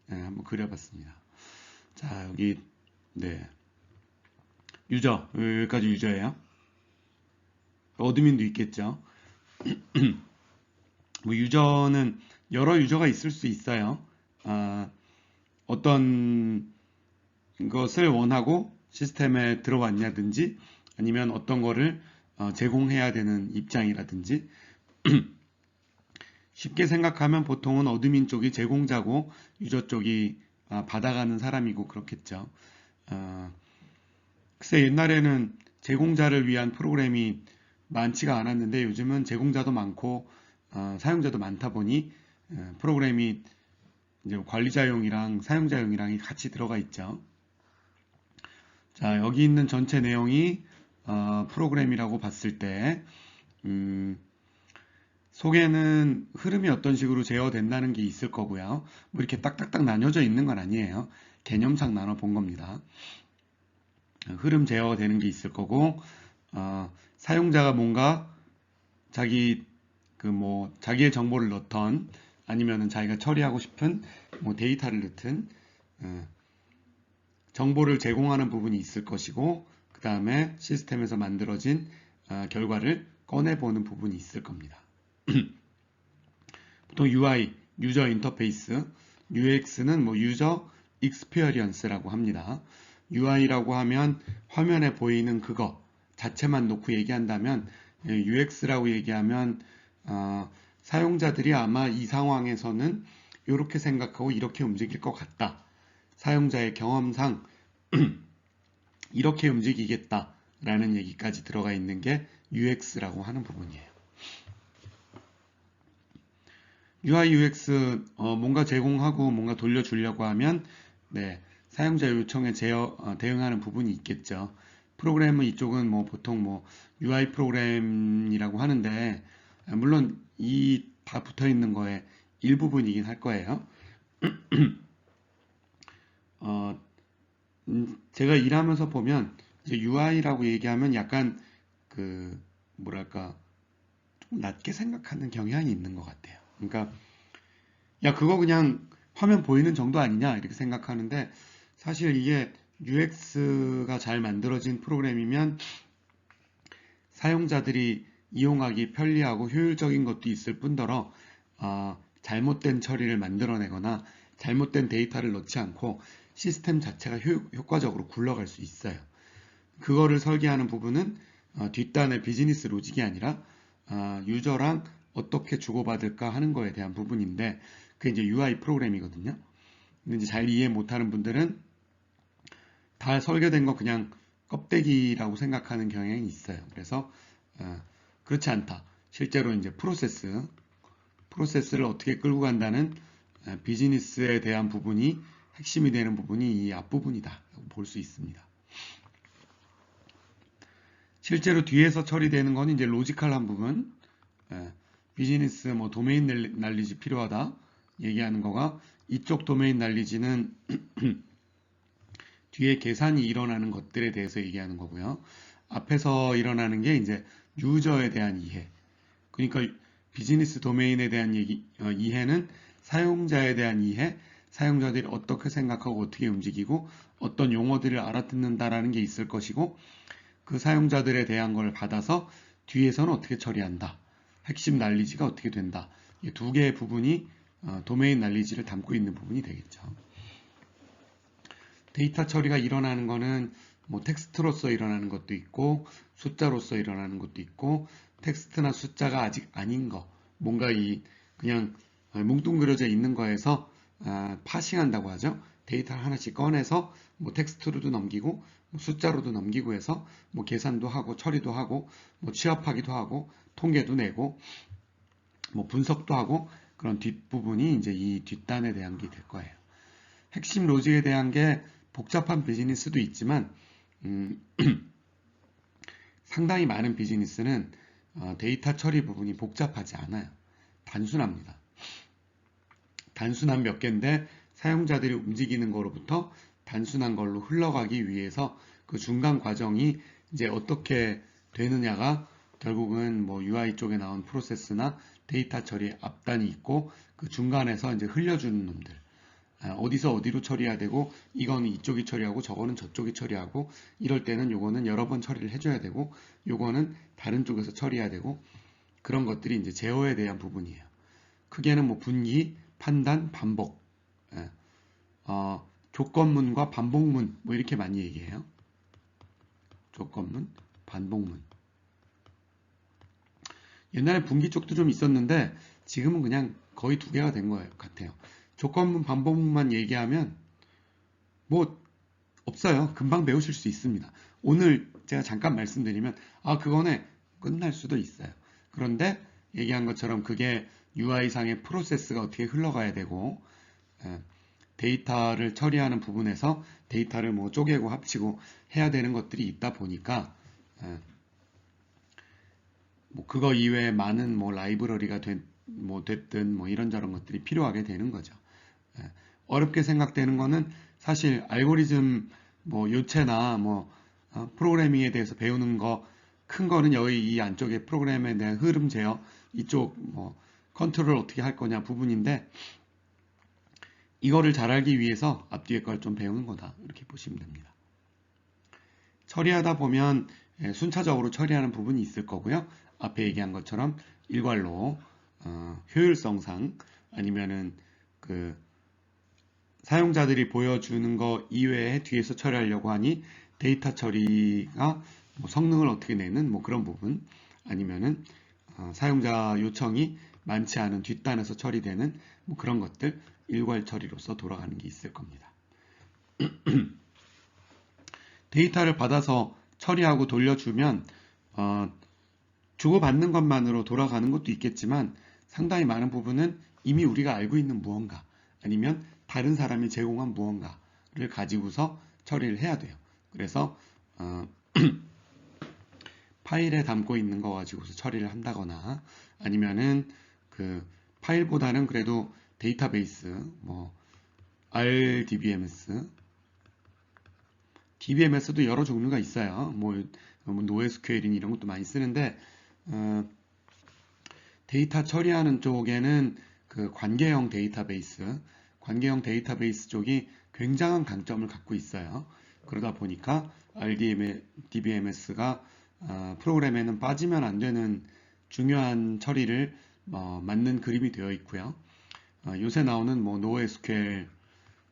네, 한번 그려봤습니다. 자, 여기 네, 유저 여기까지 유저예요. 어드민도 있겠죠. 뭐 유저는 여러 유저가 있을 수 있어요. 아, 어떤 것을 원하고 시스템에 들어왔냐든지 아니면 어떤 거를 제공해야 되는 입장이라든지 쉽게 생각하면 보통은 어드민 쪽이 제공자고 유저 쪽이 받아가는 사람이고 그렇겠죠. 어, 글쎄 옛날에는 제공자를 위한 프로그램이 많지가 않았는데 요즘은 제공자도 많고 사용자도 많다 보니 프로그램이 이제 관리자용이랑 사용자용이랑 같이 들어가 있죠. 자, 여기 있는 전체 내용이 프로그램이라고 봤을 때 속에는 흐름이 어떤 식으로 제어된다는 게 있을 거고요. 뭐 이렇게 딱딱딱 나뉘어져 있는 건 아니에요. 개념상 나눠 본 겁니다. 흐름 제어되는 게 있을 거고 사용자가 뭔가 자기 자기의 정보를 넣던 아니면은 자기가 처리하고 싶은 뭐 데이터를 넣든 어, 정보를 제공하는 부분이 있을 것이고 그 다음에 시스템에서 만들어진 결과를 꺼내보는 부분이 있을 겁니다. 보통 UI, 유저 인터페이스, UX는 뭐 유저 익스피리언스라고 합니다. UI라고 하면 화면에 보이는 그거 자체만 놓고 얘기한다면 UX라고 얘기하면 사용자들이 아마 이 상황에서는 이렇게 생각하고 이렇게 움직일 것 같다. 사용자의 경험상 이렇게 움직이겠다라는 얘기까지 들어가 있는 게 UX라고 하는 부분이에요. UI, UX 뭔가 제공하고 뭔가 돌려주려고 하면 네, 사용자 요청에 대응하는 부분이 있겠죠. 프로그램은 이쪽은 뭐 보통 뭐 UI 프로그램이라고 하는데 물론 이 다 붙어 있는 거에 일부분이긴 할 거예요. 어, 제가 일하면서 보면 이제 UI라고 얘기하면 약간 그 뭐랄까 좀 낮게 생각하는 경향이 있는 것 같아요. 그러니까 야 그거 그냥 화면 보이는 정도 아니냐 이렇게 생각하는데 사실 이게 UX가 잘 만들어진 프로그램이면 사용자들이 이용하기 편리하고 효율적인 것도 있을 뿐더러 잘못된 처리를 만들어내거나 잘못된 데이터를 넣지 않고 시스템 자체가 효과적으로 굴러갈 수 있어요. 그거를 설계하는 부분은 뒷단의 비즈니스 로직이 아니라 유저랑 어떻게 주고받을까 하는 거에 대한 부분인데 그게 이제 UI 프로그램이거든요. 근데 이제 잘 이해 못하는 분들은 다 설계된 거 그냥 껍데기라고 생각하는 경향이 있어요. 그래서 그렇지 않다. 실제로 이제 프로세스를 어떻게 끌고 간다는 비즈니스에 대한 부분이 핵심이 되는 부분이 이 앞부분이다. 볼 수 있습니다. 실제로 뒤에서 처리되는 건 이제 로지컬한 부분, 비즈니스 뭐 도메인 날리지 필요하다 얘기하는 거가 이쪽 도메인 날리지는 뒤에 계산이 일어나는 것들에 대해서 얘기하는 거고요. 앞에서 일어나는 게 이제 유저에 대한 이해. 그러니까 비즈니스 도메인에 대한 이해는 사용자에 대한 이해, 사용자들이 어떻게 생각하고 어떻게 움직이고 어떤 용어들을 알아듣는다라는 게 있을 것이고 그 사용자들에 대한 걸 받아서 뒤에서는 어떻게 처리한다. 핵심 난리지가 어떻게 된다. 이 두 개의 부분이 도메인 난리지를 담고 있는 부분이 되겠죠. 데이터 처리가 일어나는 거는 뭐 텍스트로서 일어나는 것도 있고 숫자로서 일어나는 것도 있고 텍스트나 숫자가 아직 아닌 거 뭔가 그냥 뭉뚱그려져 있는 거에서 파싱한다고 하죠. 데이터를 하나씩 꺼내서 뭐 텍스트로도 넘기고 뭐 숫자로도 넘기고 해서 뭐 계산도 하고 처리도 하고 뭐 취합하기도 하고 통계도 내고 뭐 분석도 하고 그런 뒷부분이 이제 이 뒷단에 대한 게 될 거예요. 핵심 로직에 대한 게 복잡한 비즈니스도 있지만 상당히 많은 비즈니스는 데이터 처리 부분이 복잡하지 않아요. 단순합니다. 단순한 몇 개인데 사용자들이 움직이는 거로부터 단순한 걸로 흘러가기 위해서 그 중간 과정이 이제 어떻게 되느냐가 결국은 뭐 UI 쪽에 나온 프로세스나 데이터 처리 앞단이 있고 그 중간에서 이제 흘려주는 놈들. 어디서 어디로 처리해야 되고 이거는 이쪽이 처리하고 저거는 저쪽이 처리하고 이럴 때는 요거는 여러 번 처리를 해줘야 되고 요거는 다른 쪽에서 처리해야 되고 그런 것들이 이제 제어에 대한 부분이에요. 크게는 뭐 분기, 판단, 반복, 조건문과 반복문 뭐 이렇게 많이 얘기해요. 조건문, 반복문. 옛날에 분기 쪽도 좀 있었는데 지금은 그냥 거의 두 개가 된 것 같아요. 조건문, 반복문만 얘기하면 뭐 없어요. 금방 배우실 수 있습니다. 오늘 제가 잠깐 말씀드리면 그거네 끝날 수도 있어요. 그런데 얘기한 것처럼 그게 UI상의 프로세스가 어떻게 흘러가야 되고 데이터를 처리하는 부분에서 데이터를 뭐 쪼개고 합치고 해야 되는 것들이 있다 보니까 뭐 그거 이외에 많은 뭐 라이브러리가 됐든 뭐 이런저런 것들이 필요하게 되는 거죠. 어렵게 생각되는 거는 사실 알고리즘 뭐 요체나 뭐 프로그래밍에 대해서 배우는 거 큰 거는 여기 이 안쪽에 프로그램에 대한 흐름 제어 이쪽 뭐 컨트롤 어떻게 할 거냐 부분인데 이거를 잘 알기 위해서 앞뒤에 걸 좀 배우는 거다 이렇게 보시면 됩니다. 처리하다 보면 순차적으로 처리하는 부분이 있을 거고요. 앞에 얘기한 것처럼 일괄로 효율성상 아니면은 그 사용자들이 보여주는 거 이외에 뒤에서 처리하려고 하니 데이터 처리가 뭐 성능을 어떻게 내는 뭐 그런 부분 아니면은 사용자 요청이 많지 않은 뒷단에서 처리되는 뭐 그런 것들 일괄 처리로서 돌아가는 게 있을 겁니다. 데이터를 받아서 처리하고 돌려주면 주고받는 것만으로 돌아가는 것도 있겠지만 상당히 많은 부분은 이미 우리가 알고 있는 무언가 아니면 다른 사람이 제공한 무언가를 가지고서 처리를 해야 돼요. 그래서 파일에 담고 있는 거 가지고서 처리를 한다거나 아니면은 그 파일보다는 그래도 데이터베이스 뭐 RDBMS DBMS도 여러 종류가 있어요. 뭐 NoSQL이니 이런 것도 많이 쓰는데 데이터 처리하는 쪽에는 그 관계형 데이터베이스 쪽이 굉장한 강점을 갖고 있어요. 그러다 보니까 RDBMS가 프로그램에는 빠지면 안 되는 중요한 처리를 맞는 그림이 되어 있고요. 요새 나오는 뭐 NoSQL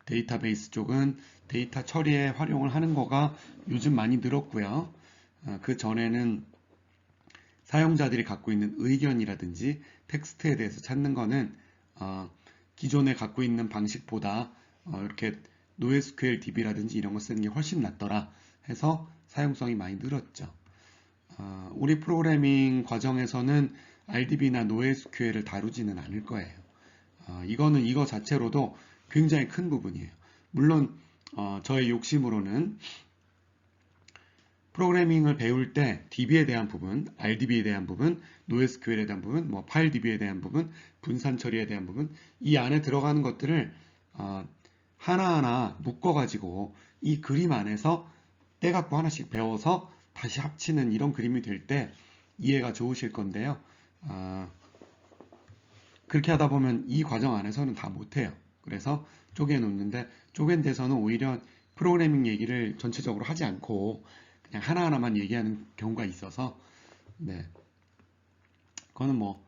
데이터베이스 쪽은 데이터 처리에 활용을 하는 거가 요즘 많이 늘었고요. 그 전에는 사용자들이 갖고 있는 의견이라든지 텍스트에 대해서 찾는 거는 기존에 갖고 있는 방식보다 이렇게 NoSQL DB라든지 이런 거 쓰는 게 훨씬 낫더라 해서 사용성이 많이 늘었죠. 우리 프로그래밍 과정에서는 RDB나 NoSQL을 다루지는 않을 거예요. 이거는 이거 자체로도 굉장히 큰 부분이에요. 물론 저의 욕심으로는 프로그래밍을 배울 때 DB에 대한 부분, RDB에 대한 부분, NoSQL에 대한 부분, 뭐 파일 DB에 대한 부분, 분산 처리에 대한 부분 이 안에 들어가는 것들을 하나하나 묶어가지고 이 그림 안에서 떼갖고 하나씩 배워서 다시 합치는 이런 그림이 될 때 이해가 좋으실 건데요. 그렇게 하다 보면 이 과정 안에서는 다 못해요. 그래서 쪼개놓는데 쪼갠 데서는 오히려 프로그래밍 얘기를 전체적으로 하지 않고 그냥 하나하나만 얘기하는 경우가 있어서 네, 그거는 뭐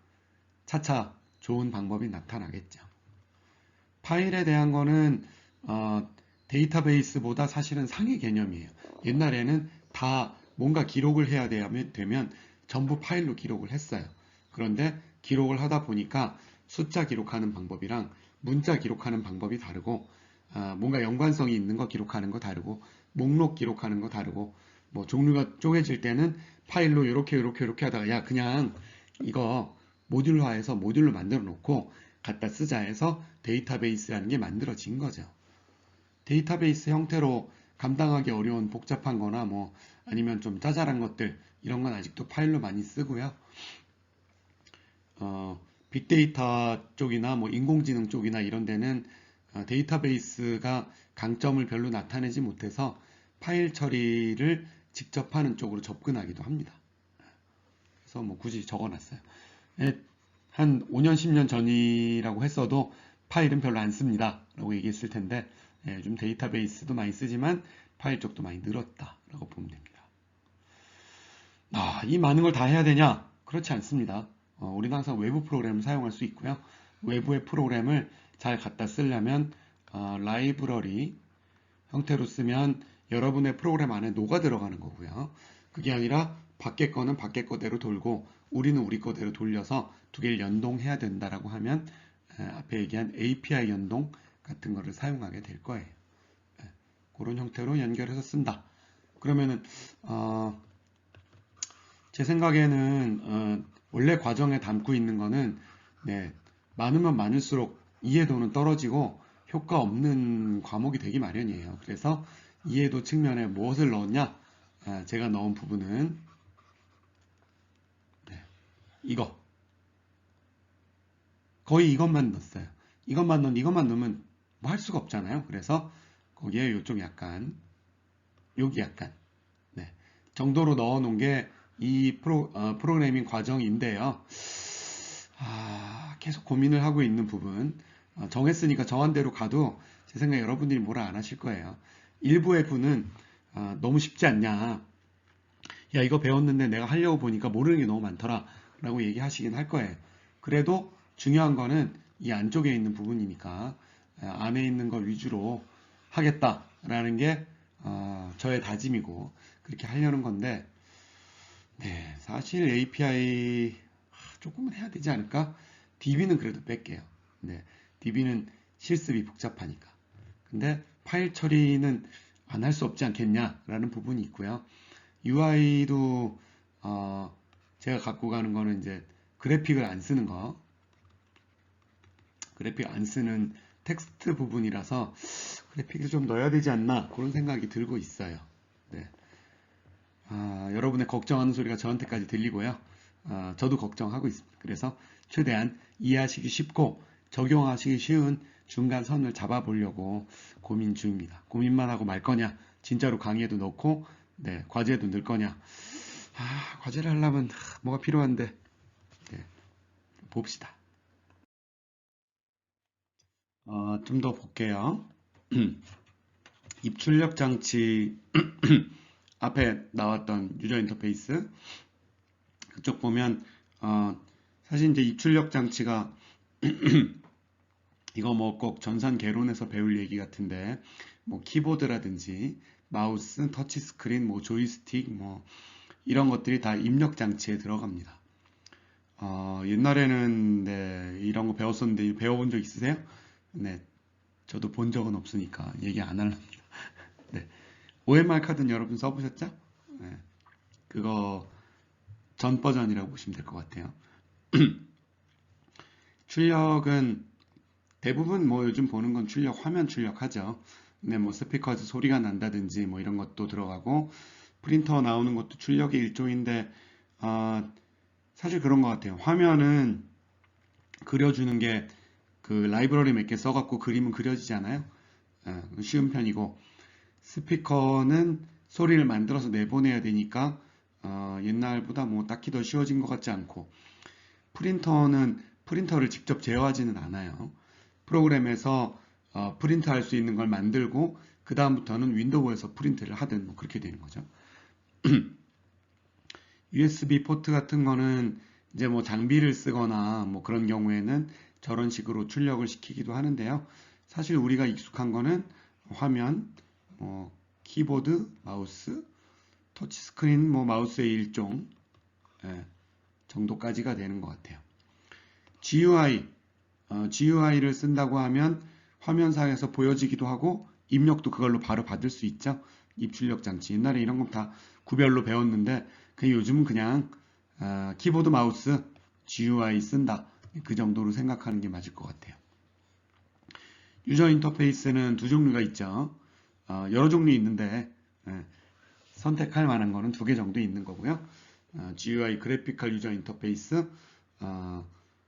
차차 좋은 방법이 나타나겠죠. 파일에 대한 거는 데이터베이스보다 사실은 상위 개념이에요. 옛날에는 다 뭔가 기록을 해야 되면 전부 파일로 기록을 했어요. 그런데 기록을 하다 보니까 숫자 기록하는 방법이랑 문자 기록하는 방법이 다르고 뭔가 연관성이 있는 거 기록하는 거 다르고 목록 기록하는 거 다르고 뭐 종류가 쪼개질 때는 파일로 이렇게 하다가 야 그냥 이거 모듈화해서 모듈로 만들어 놓고 갖다 쓰자 해서 데이터베이스라는 게 만들어진 거죠. 데이터베이스 형태로 감당하기 어려운 복잡한 거나 뭐 아니면 좀 짜잘한 것들 이런 건 아직도 파일로 많이 쓰고요. 빅데이터 쪽이나 뭐 인공지능 쪽이나 이런 데는 데이터베이스가 강점을 별로 나타내지 못해서 파일 처리를 직접 하는 쪽으로 접근하기도 합니다. 그래서 뭐 굳이 적어놨어요. 한 5년, 10년 전이라고 했어도 파일은 별로 안 씁니다. 라고 얘기했을 텐데 요즘 데이터베이스도 많이 쓰지만 파일 쪽도 많이 늘었다라고 보면 됩니다. 이 많은 걸 다 해야 되냐? 그렇지 않습니다. 우리는 항상 외부 프로그램을 사용할 수 있고요. 외부의 프로그램을 잘 갖다 쓰려면 라이브러리 형태로 쓰면 여러분의 프로그램 안에 녹아 들어가는 거고요. 그게 아니라 밖에 거는 밖에 거대로 돌고 우리는 우리 거대로 돌려서 두 개를 연동해야 된다라고 하면 앞에 얘기한 API 연동 같은 거를 사용하게 될 거예요. 그런 형태로 연결해서 쓴다. 그러면은 제 생각에는 원래 과정에 담고 있는 거는 많으면 많을수록 이해도는 떨어지고 효과 없는 과목이 되기 마련이에요. 그래서 이해도 측면에 무엇을 넣었냐? 제가 넣은 부분은 이거 거의 이것만 넣었어요. 이것만 넣으면 뭐 할 수가 없잖아요. 그래서 거기에 요쪽 약간 여기 약간 정도로 넣어 놓은 게 이 프로그래밍 과정인데요. 계속 고민을 하고 있는 부분 정했으니까 정한 대로 가도 제 생각에 여러분들이 뭐라 안 하실 거예요. 일부의 분은 너무 쉽지 않냐. 야 이거 배웠는데 내가 하려고 보니까 모르는 게 너무 많더라 라고 얘기하시긴 할 거예요. 그래도 중요한 거는 이 안쪽에 있는 부분이니까 안에 있는 걸 위주로 하겠다라는 게 저의 다짐이고 그렇게 하려는 건데 사실 API 조금은 해야 되지 않을까? DB는 그래도 뺄게요. DB는 실습이 복잡하니까. 근데 파일 처리는 안 할 수 없지 않겠냐라는 부분이 있고요. UI도 제가 갖고 가는 거는 이제 그래픽을 안 쓰는 거. 그래픽 안 쓰는 텍스트 부분이라서 그래픽을 좀 넣어야 되지 않나 그런 생각이 들고 있어요. 여러분의 걱정하는 소리가 저한테까지 들리고요. 저도 걱정하고 있습니다. 그래서 최대한 이해하시기 쉽고 적용하시기 쉬운 중간선을 잡아보려고 고민 중입니다. 고민만 하고 말 거냐, 진짜로 강의에도 넣고 과제에도 넣을 거냐. 과제를 하려면 뭐가 필요한데 봅시다. 좀 더 볼게요. 입출력 장치 앞에 나왔던 유저 인터페이스 그쪽 보면 사실 이제 입출력 장치가 이거 뭐 꼭 전산 개론에서 배울 얘기 같은데 뭐 키보드라든지 마우스, 터치 스크린, 뭐 조이스틱 뭐 이런 것들이 다 입력 장치에 들어갑니다. 옛날에는 이런 거 배웠었는데 배워본 적 있으세요? 저도 본 적은 없으니까 얘기 안 할랍니다. OMR 카드는 여러분 써보셨죠? 그거 전 버전이라고 보시면 될 것 같아요. 출력은 대부분 뭐 요즘 보는 건 출력, 화면 출력하죠. 근데 뭐 스피커에서 소리가 난다든지 뭐 이런 것도 들어가고 프린터 나오는 것도 출력의 일종인데 사실 그런 것 같아요. 화면은 그려주는 게 그 라이브러리 몇 개 써갖고 그림은 그려지잖아요. 쉬운 편이고 스피커는 소리를 만들어서 내보내야 되니까 옛날보다 뭐 딱히 더 쉬워진 것 같지 않고 프린터는 프린터를 직접 제어하지는 않아요. 프로그램에서 프린트 할 수 있는 걸 만들고 그 다음부터는 윈도우에서 프린트를 하든 뭐 그렇게 되는 거죠. USB 포트 같은 거는 이제 뭐 장비를 쓰거나 뭐 그런 경우에는 저런 식으로 출력을 시키기도 하는데요. 사실 우리가 익숙한 거는 화면, 키보드, 마우스, 터치 스크린, 뭐 마우스의 일종 정도까지가 되는 것 같아요. GUI를 쓴다고 하면 화면상에서 보여지기도 하고 입력도 그걸로 바로 받을 수 있죠. 입출력 장치. 옛날에 이런 건 다 구별로 배웠는데 요즘은 그냥 키보드 마우스 GUI 쓴다. 그 정도로 생각하는 게 맞을 것 같아요. 유저 인터페이스는 두 종류가 있죠. 여러 종류 있는데 선택할 만한 거는 두 개 정도 있는 거고요. GUI 그래픽컬 유저 인터페이스,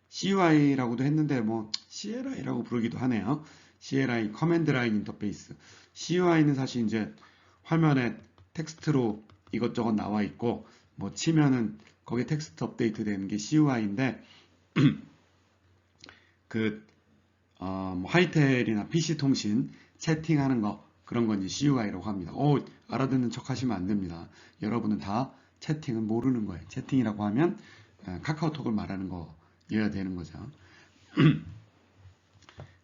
CUI라고도 했는데 뭐 CLI라고 부르기도 하네요. CLI 커맨드 라인 인터페이스. CUI는 사실 이제 화면에 텍스트로 이것저것 나와 있고 뭐 치면은 거기에 텍스트 업데이트 되는 게 CUI인데 그 뭐 하이텔이나 PC 통신 채팅하는 거 그런 건 이제 CUI라고 합니다. 알아듣는 척 하시면 안 됩니다. 여러분은 다 채팅은 모르는 거예요. 채팅이라고 하면 카카오톡을 말하는 거여야 되는 거죠.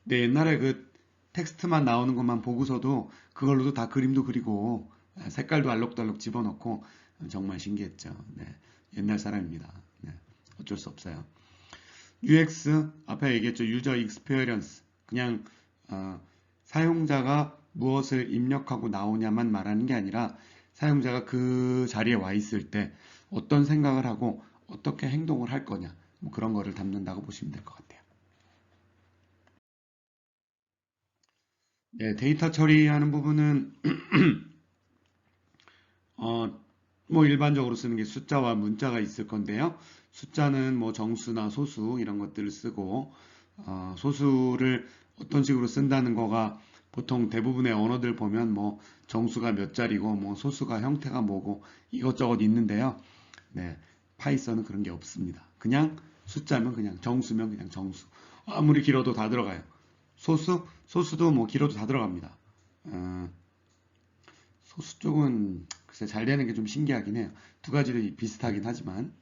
네, 옛날에 그 텍스트만 나오는 것만 보고서도 그걸로도 다 그림도 그리고 색깔도 알록달록 집어넣고 정말 신기했죠. 네, 옛날 사람입니다. 네, 어쩔 수 없어요. UX 앞에 얘기했죠. 유저 익스페리언스 그냥 사용자가 무엇을 입력하고 나오냐만 말하는 게 아니라 사용자가 그 자리에 와 있을 때 어떤 생각을 하고 어떻게 행동을 할 거냐 뭐 그런 거를 담는다고 보시면 될 것 같아요. 네, 데이터 처리하는 부분은 뭐 일반적으로 쓰는 게 숫자와 문자가 있을 건데요. 숫자는 뭐 정수나 소수 이런 것들을 쓰고 소수를 어떤 식으로 쓴다는 거가 보통 대부분의 언어들 보면 뭐 정수가 몇 자리고 뭐 소수가 형태가 뭐고 이것저것 있는데요. 네, 파이썬은 그런 게 없습니다. 그냥 숫자면 그냥 정수면 그냥 정수. 아무리 길어도 다 들어가요. 소수도 뭐 길어도 다 들어갑니다. 어, 소수 쪽은 글쎄 잘 되는 게 좀 신기하긴 해요. 두 가지도 비슷하긴 하지만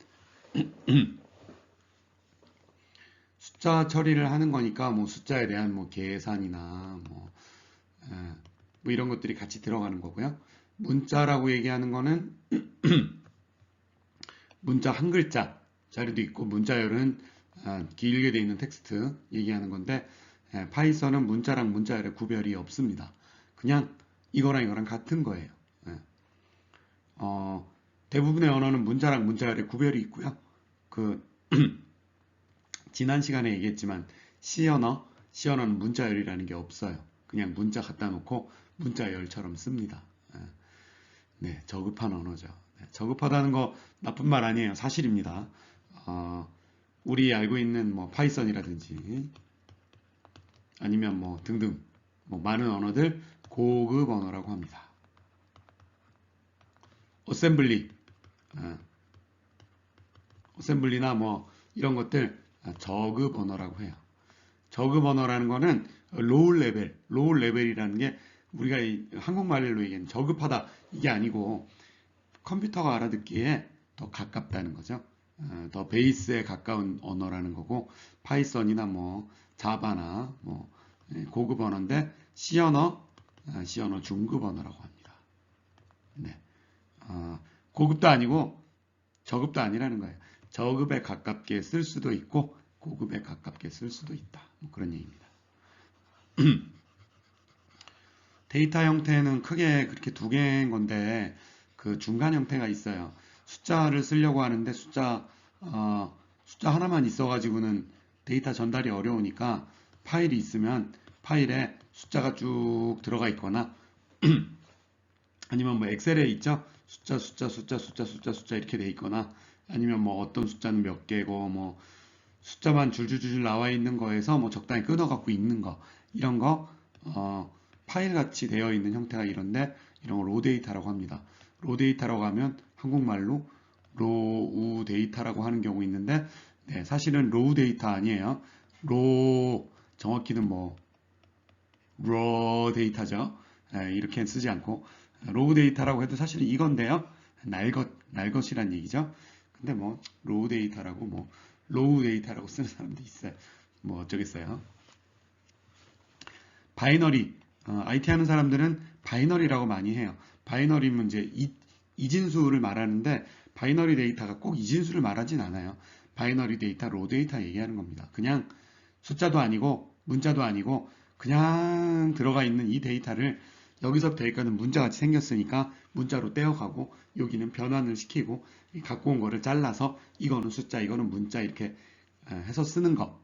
숫자 처리를 하는 거니까 뭐 숫자에 대한 뭐 계산이나 뭐 이런 것들이 같이 들어가는 거고요. 문자라고 얘기하는 거는 문자 한 글자 자리도 있고 문자열은 길게 돼 있는 텍스트 얘기하는 건데 파이썬은 문자랑 문자열의 구별이 없습니다. 그냥 이거랑 같은 거예요. 예. 대부분의 언어는 문자랑 문자열의 구별이 있고요. 그 지난 시간에 얘기했지만 C언어는 문자열이라는 게 없어요. 그냥 문자 갖다 놓고 문자열처럼 씁니다. 네, 저급한 언어죠. 네, 저급하다는 거 나쁜 말 아니에요. 사실입니다. 우리 알고 있는 뭐 파이썬이라든지 아니면 뭐 등등 뭐 많은 언어들 고급 언어라고 합니다. 어셈블리, 어셈블리나 뭐 이런 것들 저급 언어라고 해요. 저급 언어라는 거는 로우 레벨이라는 게 우리가 한국말로 얘기하는 저급하다 이게 아니고 컴퓨터가 알아듣기에 더 가깝다는 거죠. 더 베이스에 가까운 언어라는 거고 파이썬이나 뭐 자바나 뭐 고급 언어인데 C 언어 중급 언어라고 합니다. 네. 고급도 아니고 저급도 아니라는 거예요. 저급에 가깝게 쓸 수도 있고 고급에 가깝게 쓸 수도 있다. 뭐 그런 얘기입니다. 데이터 형태는 크게 그렇게 두 개인 건데 그 중간 형태가 있어요. 숫자를 쓰려고 하는데 숫자 하나만 있어가지고는 데이터 전달이 어려우니까 파일이 있으면 파일에 숫자가 쭉 들어가 있거나 아니면 뭐 엑셀에 있죠. 숫자 이렇게 돼 있거나 아니면 뭐 어떤 숫자는 몇 개고 뭐 숫자만 줄줄줄 나와 있는 거에서 뭐 적당히 끊어 갖고 있는 거 이런 거 파일 같이 되어 있는 형태가 이런데 이런 거 로 데이터라고 합니다. 로 데이터라고 하면 한국말로 로우 데이터라고 하는 경우 있는데 네, 사실은 로우 데이터 아니에요. 정확히는 뭐 raw 데이터죠. 이렇게 쓰지 않고 로우 데이터라고 해도 사실은 이건데요. 날것이란 얘기죠. 근데 뭐 로우 데이터라고 뭐 로우 데이터라고 쓰는 사람도 있어요. 뭐 어쩌겠어요. 바이너리 IT 하는 사람들은 바이너리라고 많이 해요. 바이너리면 이제 이진수를 말하는데 바이너리 데이터가 꼭 이진수를 말하진 않아요. 바이너리 데이터, 로 데이터 얘기하는 겁니다. 그냥 숫자도 아니고 문자도 아니고 그냥 들어가 있는 이 데이터를 여기서부터 여기까지는 문자같이 생겼으니까 문자로 떼어가고 여기는 변환을 시키고 갖고 온 거를 잘라서 이거는 숫자, 이거는 문자 이렇게 해서 쓰는 거,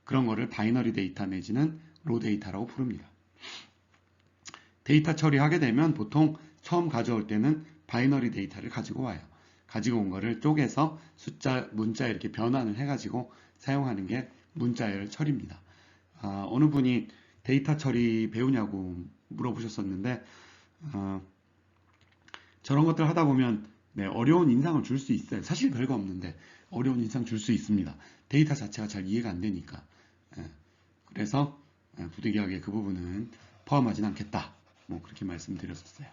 그런 거를 바이너리 데이터 내지는 로 데이터라고 부릅니다. 데이터 처리하게 되면 보통 처음 가져올 때는 바이너리 데이터를 가지고 와요. 가지고 온 거를 쪼개서 숫자, 문자 이렇게 변환을 해가지고 사용하는 게 문자열 처리입니다. 어느 분이 데이터 처리 배우냐고 물어보셨었는데 저런 것들 하다 보면 네, 어려운 인상을 줄 수 있어요. 사실 별거 없는데 어려운 인상 줄 수 있습니다. 데이터 자체가 잘 이해가 안 되니까. 그래서 부득이하게 그 부분은 포함하진 않겠다. 뭐 그렇게 말씀드렸었어요.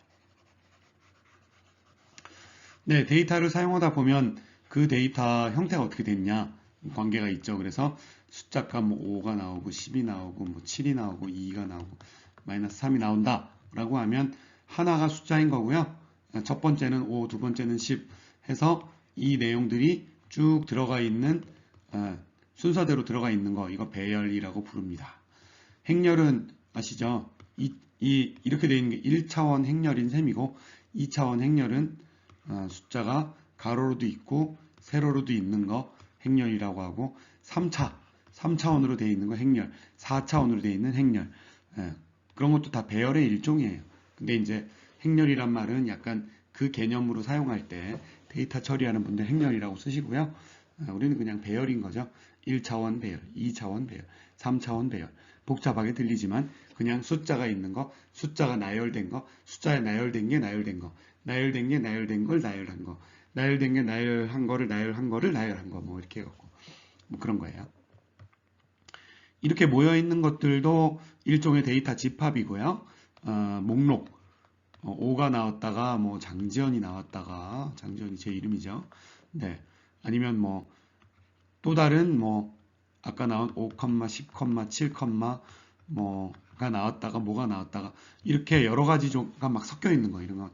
네, 데이터를 사용하다 보면 그 데이터 형태가 어떻게 됐냐 관계가 있죠. 그래서 숫자가 뭐 5가 나오고 10이 나오고 뭐 7이 나오고 2가 나오고 마이너스 3이 나온다 라고 하면 하나가 숫자인 거고요. 첫 번째는 5, 두 번째는 10 해서 이 내용들이 쭉 들어가 있는 순서대로 들어가 있는 거, 이거 배열이라고 부릅니다. 행렬은 아시죠? 이렇게 되어 있는 게 1차원 행렬인 셈이고 2차원 행렬은 숫자가 가로로도 있고 세로로도 있는 거 행렬이라고 하고 3차원으로 되어 있는 거 행렬, 4차원으로 되어 있는 행렬, 그런 것도 다 배열의 일종이에요. 근데 이제 행렬이란 말은 약간 그 개념으로 사용할 때 데이터 처리하는 분들 행렬이라고 쓰시고요. 우리는 그냥 배열인 거죠. 1차원 배열, 2차원 배열, 3차원 배열. 복잡하게 들리지만 그냥 숫자가 있는 거, 숫자가 나열된 거, 숫자에 나열된 게 나열된 거, 나열된 게 나열된 걸 나열한 거, 나열된 게 나열한 거를 나열한 거를 나열한 거, 뭐 이렇게 해갖고 뭐 그런 거예요. 이렇게 모여 있는 것들도 일종의 데이터 집합이고요. 목록 5가 나왔다가 뭐 장지연이 나왔다가 장지연이 제 이름이죠. 네. 아니면 뭐 또 다른 뭐 아까 나온 5, 10, 7, 뭐가 나왔다가 뭐가 나왔다가 이렇게 여러 가지가 막 섞여 있는 거 이런 건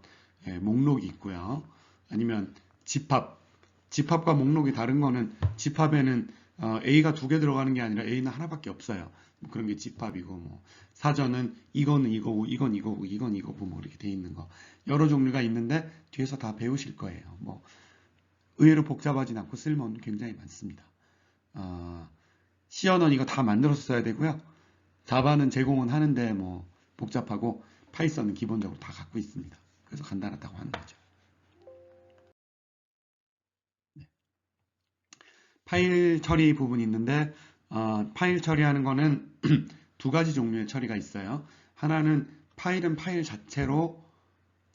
목록이 있고요. 아니면 집합과 목록이 다른 거는 집합에는 A가 두 개 들어가는 게 아니라 A는 하나밖에 없어요. 뭐 그런 게 집합이고 뭐 사전은 이거는 이거고 이건 이거고 이건 이거고 뭐 이렇게 돼 있는 거 여러 종류가 있는데 뒤에서 다 배우실 거예요. 뭐 의외로 복잡하진 않고 쓸모는 굉장히 많습니다. C언어는 이거 다 만들어서 써야 되고요. 자바는 제공은 하는데 뭐 복잡하고 파이썬은 기본적으로 다 갖고 있습니다. 그래서 간단하다고 하는 거죠. 네. 파일 처리 부분이 있는데 파일 처리하는 거는 두 가지 종류의 처리가 있어요. 하나는 파일은 파일 자체로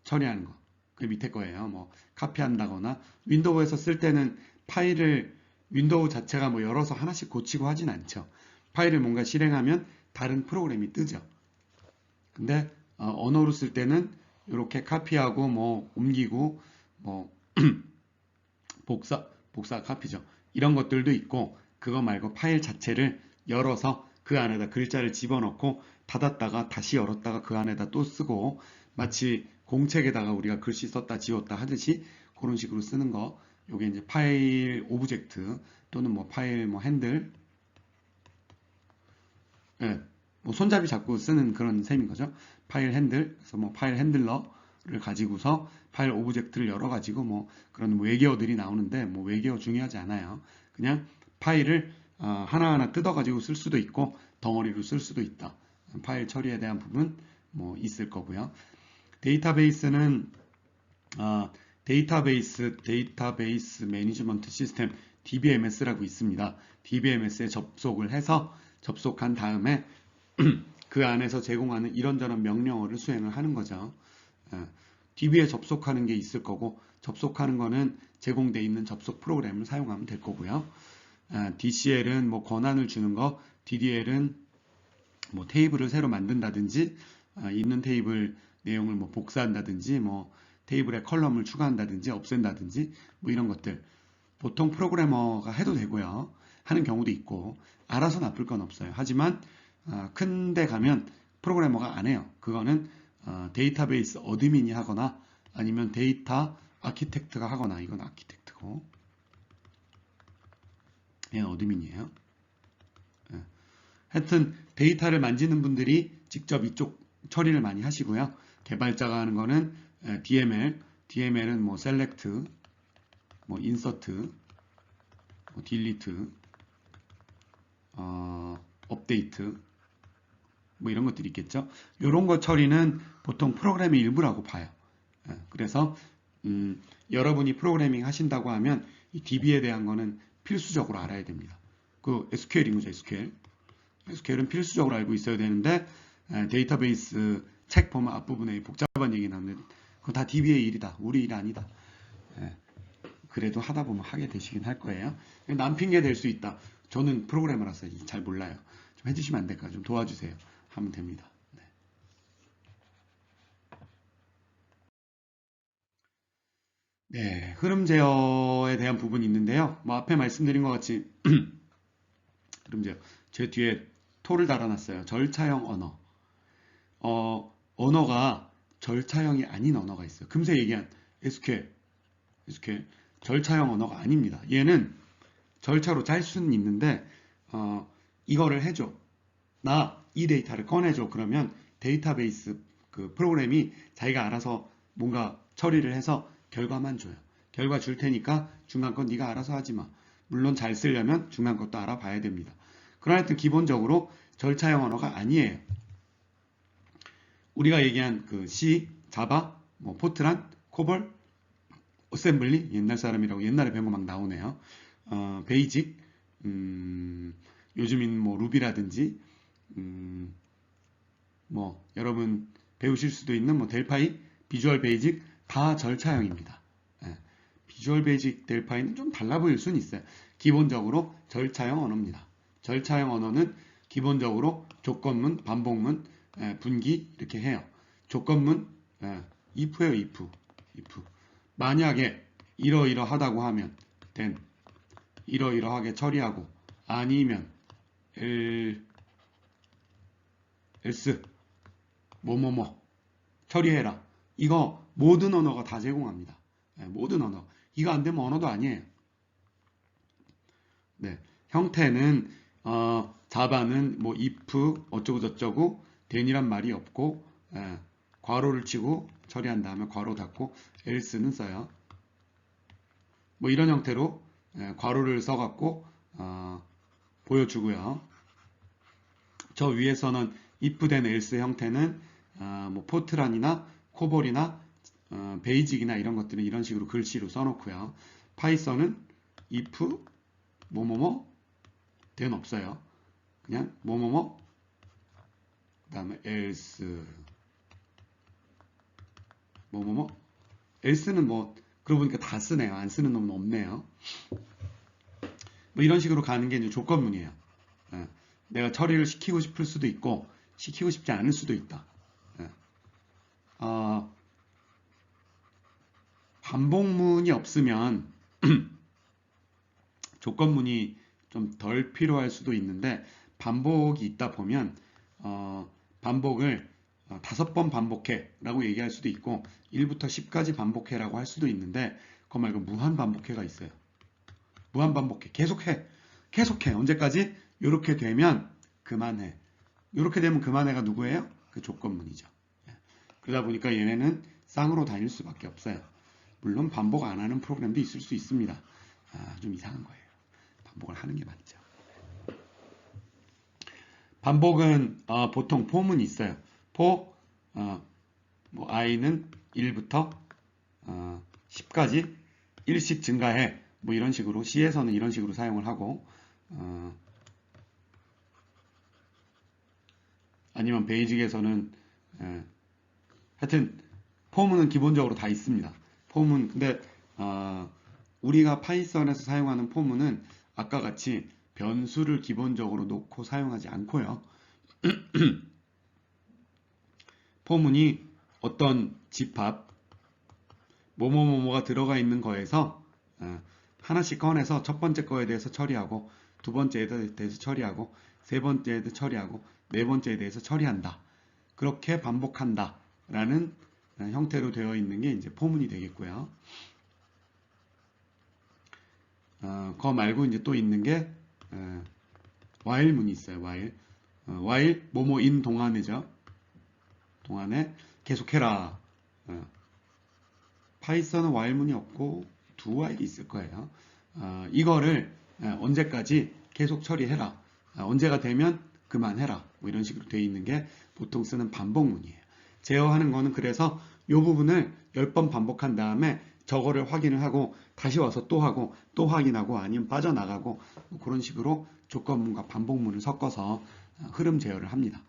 처리하는 거. 그 밑에 거예요. 뭐 카피한다거나 윈도우에서 쓸 때는 파일을 윈도우 자체가 뭐 열어서 하나씩 고치고 하진 않죠. 파일을 뭔가 실행하면 다른 프로그램이 뜨죠. 근데 언어로 쓸 때는 이렇게 카피하고 뭐 옮기고 뭐 복사 카피죠. 이런 것들도 있고 그거 말고 파일 자체를 열어서 그 안에다 글자를 집어넣고 닫았다가 다시 열었다가 그 안에다 또 쓰고 마치 공책에다가 우리가 글씨 썼다 지웠다 하듯이 그런 식으로 쓰는 거. 요게 이제 파일 오브젝트 또는 뭐 파일 뭐 핸들, 뭐 손잡이 잡고 쓰는 그런 셈인 거죠. 파일 핸들, 그래서 뭐 파일 핸들러를 가지고서 파일 오브젝트를 열어가지고 뭐 그런 외계어들이 나오는데 뭐 외계어 중요하지 않아요. 그냥 파일을 하나하나 뜯어가지고 쓸 수도 있고 덩어리로 쓸 수도 있다. 파일 처리에 대한 부분 뭐 있을 거고요. 데이터베이스는 데이터베이스 매니지먼트 시스템 DBMS라고 있습니다. DBMS에 접속을 해서 접속한 다음에 그 안에서 제공하는 이런저런 명령어를 수행을 하는 거죠. DB에 접속하는 게 있을 거고 접속하는 거는 제공되어 있는 접속 프로그램을 사용하면 될 거고요. DCL은 뭐 권한을 주는 거, DDL은 뭐 테이블을 새로 만든다든지 있는 테이블 내용을 뭐 복사한다든지 뭐 테이블에 컬럼을 추가한다든지 없앤다든지 뭐 이런 것들 보통 프로그래머가 해도 되고요. 하는 경우도 있고 알아서 나쁠 건 없어요. 하지만 큰 데 가면 프로그래머가 안 해요. 그거는 데이터베이스 어드민이 하거나 아니면 데이터 아키텍트가 하거나 이건 아키텍트고 어드민이에요. 하여튼 데이터를 만지는 분들이 직접 이쪽 처리를 많이 하시고요. 개발자가 하는 거는 DML은 뭐 select, 뭐 insert, 뭐 delete, update, 뭐 이런 것들이 있겠죠. 이런 거 처리는 보통 프로그램의 일부라고 봐요. 그래서 여러분이 프로그래밍 하신다고 하면 이 DB에 대한 거는 필수적으로 알아야 됩니다. 그 SQL인 거죠, SQL. SQL은 필수적으로 알고 있어야 되는데 데이터베이스 책 보면 앞부분에 복잡한 얘기 나오는데 그거 다 DB의 일이다. 우리 일 아니다. 그래도 하다 보면 하게 되시긴 할 거예요. 남 핑계 될 수 있다. 저는 프로그래머라서 잘 몰라요. 좀 해주시면 안 될까요? 좀 도와주세요. 하면 됩니다. 네, 흐름 제어에 대한 부분이 있는데요. 뭐 앞에 말씀드린 것 같이 흐름 제어. 제 뒤에 토를 달아놨어요. 절차형 언어. 언어가 절차형이 아닌 언어가 있어요. 금세 얘기한 SQL. 절차형 언어가 아닙니다. 얘는 절차로 짤 수는 있는데 이거를 해줘. 나 이 데이터를 꺼내줘. 그러면 데이터베이스 그 프로그램이 자기가 알아서 뭔가 처리를 해서 결과만 줘요. 결과 줄 테니까 중간 건 네가 알아서 하지 마. 물론 잘 쓰려면 중간 것도 알아봐야 됩니다. 그러나 하여튼 기본적으로 절차형 언어가 아니에요. 우리가 얘기한 그 C, 자바, 뭐 포트란, 코볼, 어셈블리 옛날 사람이라고 옛날에 배운 거 막 나오네요. 베이직, 요즘인 뭐 루비라든지 뭐 여러분 배우실 수도 있는 뭐 델파이, 비주얼 베이직 다 절차형입니다. 비주얼 베이직 델파이는 좀 달라 보일 수는 있어요. 기본적으로 절차형 언어입니다. 절차형 언어는 기본적으로 조건문, 반복문, 분기 이렇게 해요. 조건문 if예요, if. 만약에 이러이러하다고 하면 then 이러이러하게 처리하고 아니면 else 뭐뭐뭐 처리해라. 이거 모든 언어가 다 제공합니다. 모든 언어. 이거 안 되면 언어도 아니에요. 네. 형태는 자바는 뭐 if 어쩌고 저쩌고 then이란 말이 없고 괄호를 치고 처리한 다음에 괄호 닫고 else는 써요. 뭐 이런 형태로 괄호를 써갖고 보여주고요. 저 위에서는 if then else 형태는 뭐 포트란이나 코볼이나 베이직이나 이런 것들은 이런 식으로 글씨로 써놓고요. 파이썬은 if 뭐뭐뭐 then 없어요. 그냥 뭐뭐뭐 그 다음에 else 뭐뭐뭐 else는 뭐 그러고 보니까 다 쓰네요. 안 쓰는 놈은 없네요. 뭐 이런 식으로 가는 게 이제 조건문이에요. 내가 처리를 시키고 싶을 수도 있고 시키고 싶지 않을 수도 있다. 반복문이 없으면 조건문이 좀 덜 필요할 수도 있는데 반복이 있다 보면 반복을 5번 반복해 라고 얘기할 수도 있고 1부터 10까지 반복해 라고 할 수도 있는데 그거 말고 무한 반복해가 있어요. 무한 반복해. 계속해. 언제까지? 이렇게 되면 그만해. 이렇게 되면 그만해가 누구예요? 그 조건문이죠. 그러다 보니까 얘네는 쌍으로 다닐 수밖에 없어요. 물론 반복 안 하는 프로그램도 있을 수 있습니다. 좀 이상한 거예요. 반복을 하는 게 맞죠. 반복은 보통 폼은 있어요. 뭐 i는 1부터 10까지 1씩 증가해. 뭐 이런 식으로 C에서는 이런 식으로 사용을 하고 아니면 베이직에서는 하여튼 폼은 기본적으로 다 있습니다. 폼은 근데 우리가 파이썬에서 사용하는 폼은 아까 같이 변수를 기본적으로 놓고 사용하지 않고요. 폼이 어떤 집합 뭐뭐뭐뭐가 들어가 있는 거에서 하나씩 꺼내서 첫 번째 거에 대해서 처리하고 두 번째에 대해서 처리하고 세 번째에 대해서 처리하고 네 번째에 대해서 처리한다. 그렇게 반복한다. 라는 형태로 되어 있는 게 이제 포문이 되겠고요. 그거 말고 이제 또 있는 게 while문이 있어요. while. while 뭐뭐인 동안에죠. 동안에 계속해라. 파이썬은 while문이 없고 do while이 있을 거예요. 이거를 언제까지 계속 처리해라. 언제가 되면 그만해라. 뭐 이런 식으로 되어 있는 게 보통 쓰는 반복문이에요. 제어하는 거는 그래서 이 부분을 10번 반복한 다음에 저거를 확인을 하고 다시 와서 또 하고 또 확인하고 아니면 빠져나가고 뭐 그런 식으로 조건문과 반복문을 섞어서 흐름 제어를 합니다.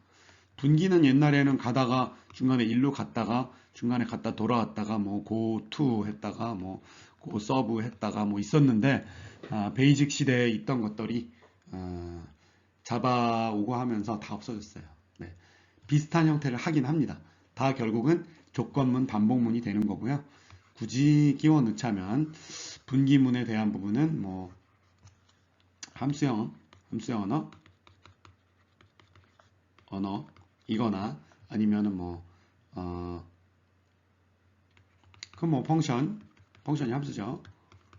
분기는 옛날에는 가다가 중간에 일로 갔다가 중간에 갔다 돌아왔다가 뭐 go to 했다가 뭐 go serve 했다가 뭐 있었는데 베이직 시대에 있던 것들이 자바 오고 하면서 다 없어졌어요. 네. 비슷한 형태를 하긴 합니다. 다 결국은 조건문 반복문이 되는 거고요. 굳이 끼워 넣자면 분기문에 대한 부분은 뭐 함수형 언어 이거나 아니면은 그럼 뭐 펑션이 함수죠.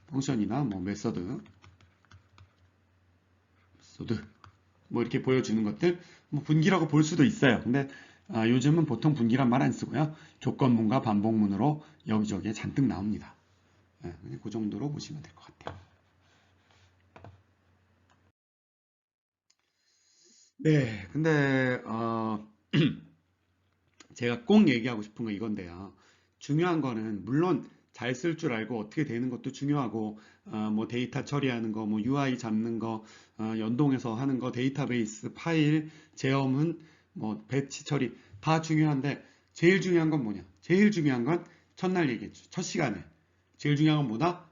펑션이나 뭐 메서드 뭐 이렇게 보여주는 것들 뭐 분기라고 볼 수도 있어요. 근데 요즘은 보통 분기란 말 안 쓰고요. 조건문과 반복문으로 여기저기에 잔뜩 나옵니다. 네, 그 정도로 보시면 될 것 같아요. 네, 근데 제가 꼭 얘기하고 싶은 건 이건데요. 중요한 거는 물론 잘 쓸 줄 알고 어떻게 되는 것도 중요하고 뭐 데이터 처리하는 거, 뭐 UI 잡는 거, 연동해서 하는 거, 데이터베이스 파일 제어문, 뭐 배치 처리 다 중요한데 제일 중요한 건 뭐냐? 제일 중요한 건 첫날 얘기했죠. 첫 시간에 제일 중요한 건 뭐다?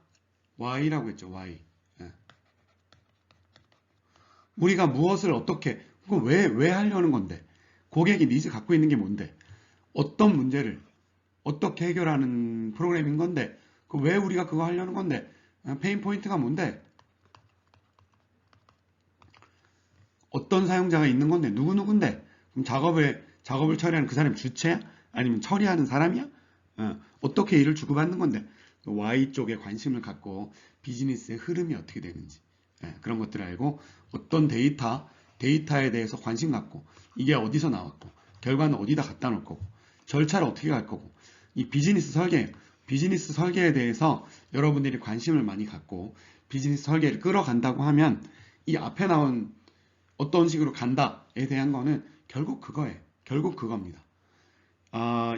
Y라고 했죠. Y. 예. 우리가 무엇을 어떻게 그거 왜 하려는 건데? 고객이 니즈 갖고 있는 게 뭔데? 어떤 문제를 어떻게 해결하는 프로그램인 건데 그 왜 우리가 그거 하려는 건데 페인 포인트가 뭔데 어떤 사용자가 있는 건데 누구누군데 그럼 작업을 처리하는 그 사람이 주체야 아니면 처리하는 사람이야 어떻게 일을 주고받는 건데 Y 쪽에 관심을 갖고 비즈니스의 흐름이 어떻게 되는지 그런 것들을 알고 어떤 데이터에 대해서 관심 갖고 이게 어디서 나왔고 결과는 어디다 갖다 놓을 거고 절차를 어떻게 갈 거고 이 비즈니스 설계에 대해서 여러분들이 관심을 많이 갖고 비즈니스 설계를 끌어간다고 하면 이 앞에 나온 어떤 식으로 간다에 대한 거는 결국 그거예요. 결국 그겁니다.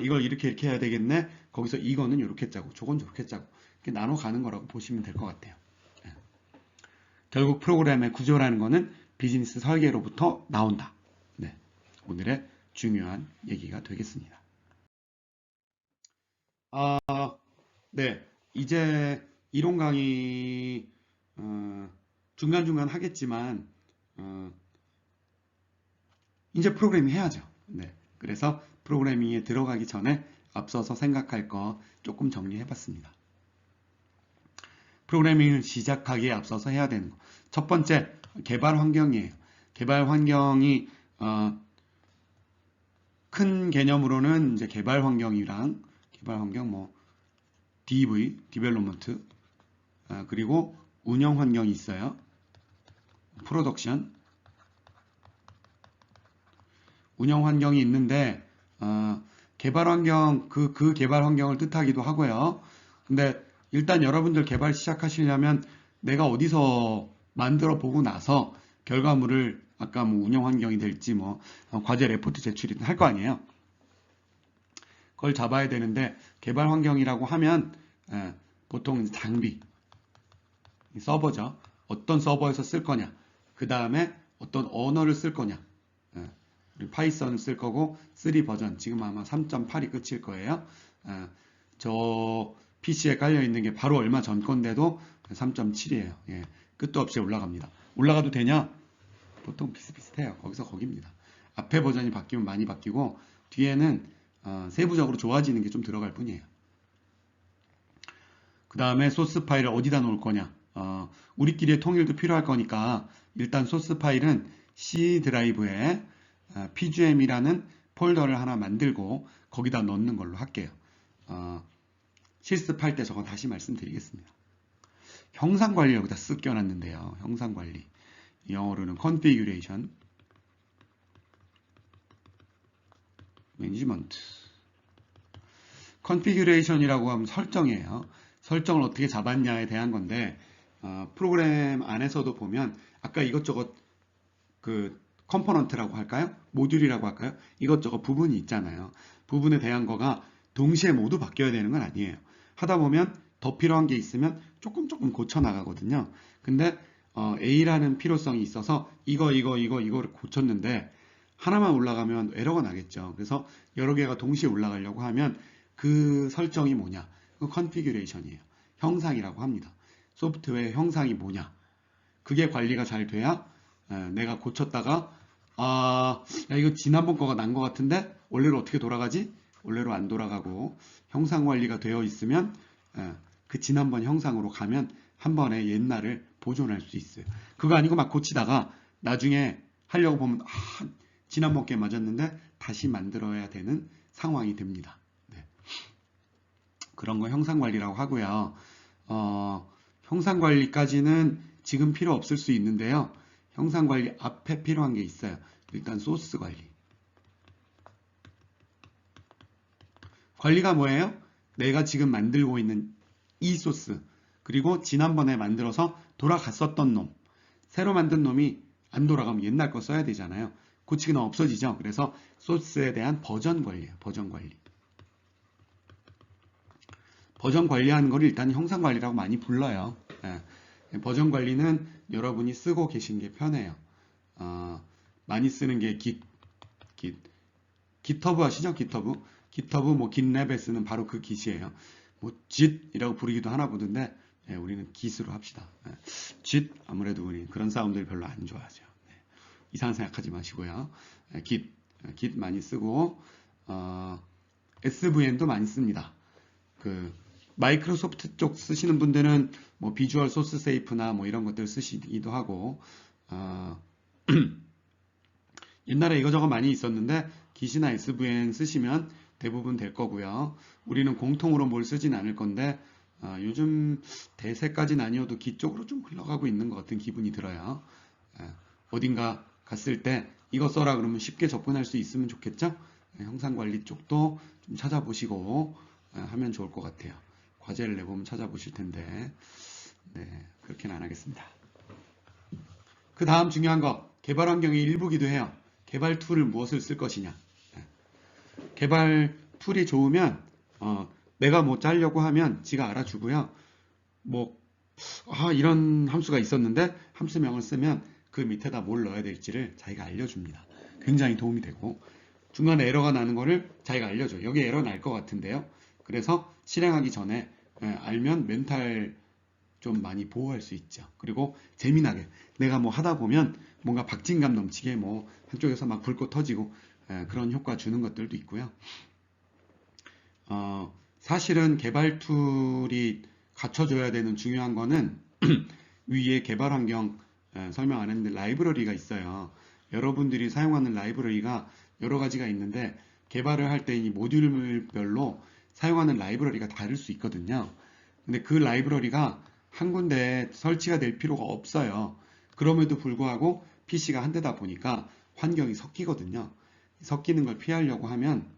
이걸 이렇게 해야 되겠네. 거기서 이거는 이렇게 짜고 저건 저렇게 짜고 이렇게 나눠 가는 거라고 보시면 될 것 같아요. 예. 결국 프로그램의 구조라는 거는 비즈니스 설계로부터 나온다. 네. 오늘의 중요한 얘기가 되겠습니다. 네. 이제 이론 강의 중간중간 하겠지만 어, 이제 프로그래밍 해야죠. 네. 그래서 프로그래밍에 들어가기 전에 앞서서 생각할 거 조금 정리해 봤습니다. 프로그래밍을 시작하기에 앞서서 해야 되는 거. 첫 번째, 개발 환경이에요. 개발 환경이 큰 개념으로는 이제 개발 환경이랑 개발 환경 뭐 DV, 디벨롭먼트 그리고 운영 환경이 있어요. 프로덕션 운영 환경이 있는데 개발 환경 그 개발 환경을 뜻하기도 하고요. 근데 일단 여러분들 개발 시작하시려면 내가 어디서 만들어 보고 나서 결과물을 아까 뭐 운영 환경이 될지 뭐 과제 레포트 제출이든 할 거 아니에요. 그걸 잡아야 되는데 개발 환경이라고 하면 보통 장비 서버죠. 어떤 서버에서 쓸 거냐. 그 다음에 어떤 언어를 쓸 거냐. 파이썬을 쓸 거고 3 버전 지금 아마 3.8이 끝일 거예요. 저 PC에 깔려 있는 게 바로 얼마 전 건데도 3.7이에요. 예, 끝도 없이 올라갑니다. 올라가도 되냐? 보통 비슷비슷해요. 거기서 거기입니다. 앞에 버전이 바뀌면 많이 바뀌고 뒤에는 세부적으로 좋아지는 게 좀 들어갈 뿐이에요. 그 다음에 소스 파일을 어디다 놓을 거냐? 우리끼리의 통일도 필요할 거니까 일단 소스 파일은 C 드라이브에 pgm이라는 폴더를 하나 만들고 거기다 넣는 걸로 할게요. 실습할 때 저거 다시 말씀드리겠습니다. 형상 관리 여기다 쓱 껴놨는데요. 형상 관리. 영어로는 configuration. 매니지먼트. 컨피규레이션이라고 하면 설정이에요. 설정을 어떻게 잡았냐에 대한 건데 프로그램 안에서도 보면 아까 이것저것 그 컴포넌트라고 할까요? 모듈이라고 할까요? 이것저것 부분이 있잖아요. 부분에 대한 거가 동시에 모두 바뀌어야 되는 건 아니에요. 하다 보면 더 필요한 게 있으면 조금 고쳐 나가거든요. 근데 A라는 필요성이 있어서 이거를 고쳤는데 하나만 올라가면 에러가 나겠죠. 그래서 여러 개가 동시에 올라가려고 하면 그 설정이 뭐냐? 그 컨피규레이션이에요. 형상이라고 합니다. 소프트웨어 형상이 뭐냐? 그게 관리가 잘 돼야 내가 고쳤다가 야, 이거 지난번 거가 난 것 같은데 원래로 어떻게 돌아가지? 원래로 안 돌아가고 형상 관리가 되어 있으면 그 지난번 형상으로 가면 한 번에 옛날을 보존할 수 있어요. 그거 아니고 막 고치다가 나중에 하려고 보면 지난번 게 맞았는데 다시 만들어야 되는 상황이 됩니다. 네. 그런 거 형상 관리라고 하고요. 형상 관리까지는 지금 필요 없을 수 있는데요. 형상 관리 앞에 필요한 게 있어요. 일단 소스 관리. 관리가 뭐예요? 내가 지금 만들고 있는 이 소스, 그리고 지난번에 만들어서 돌아갔었던 놈, 새로 만든 놈이 안 돌아가면 옛날 거 써야 되잖아요. 고치기 너무 없어지죠. 그래서 소스에 대한 버전 관리예요. 버전 관리. 버전 관리하는 걸 일단 형상 관리라고 많이 불러요. 버전 관리는 여러분이 쓰고 계신 게 편해요. 많이 쓰는 게 GitHub 아시죠? GitHub 뭐 GitLab에 쓰는 바로 그 Git이에요. 뭐 Git이라고 부르기도 하나 보던데 우리는 Git으로 합시다. Git 아무래도 우리 그런 사운드를 별로 안 좋아하죠. 이상한 생각하지 마시고요. Git 많이 쓰고 SVN도 많이 씁니다. 그 마이크로소프트 쪽 쓰시는 분들은 뭐 비주얼 소스 세이프나 뭐 이런 것들 쓰시기도 하고 옛날에 이거저거 많이 있었는데 Git이나 SVN 쓰시면 대부분 될 거고요. 우리는 공통으로 뭘 쓰진 않을 건데 요즘 대세까지는 아니어도 Git 쪽으로 좀 흘러가고 있는 것 같은 기분이 들어요. 어딘가 갔을 때 이거 써라 그러면 쉽게 접근할 수 있으면 좋겠죠? 형상관리 쪽도 좀 찾아보시고 하면 좋을 것 같아요. 과제를 내보면 찾아보실 텐데 네, 그렇게는 안 하겠습니다. 그 다음 중요한 거 개발 환경의 일부기도 해요. 개발 툴을 무엇을 쓸 것이냐. 개발 툴이 좋으면 내가 뭐 짜려고 하면 지가 알아주고요. 뭐 이런 함수가 있었는데 함수명을 쓰면 그 밑에다 뭘 넣어야 될지를 자기가 알려줍니다. 굉장히 도움이 되고 중간에 에러가 나는 거를 자기가 알려줘요. 여기 에러 날 것 같은데요. 그래서 실행하기 전에 알면 멘탈 좀 많이 보호할 수 있죠. 그리고 재미나게 내가 뭐 하다 보면 뭔가 박진감 넘치게 뭐 한쪽에서 막 불꽃 터지고 그런 효과 주는 것들도 있고요. 사실은 개발 툴이 갖춰줘야 되는 중요한 거는 위에 개발 환경 설명 안 했는데 라이브러리가 있어요. 여러분들이 사용하는 라이브러리가 여러 가지가 있는데 개발을 할 때 이 모듈별로 사용하는 라이브러리가 다를 수 있거든요. 근데 그 라이브러리가 한 군데에 설치가 될 필요가 없어요. 그럼에도 불구하고 PC가 한 대다 보니까 환경이 섞이거든요. 섞이는 걸 피하려고 하면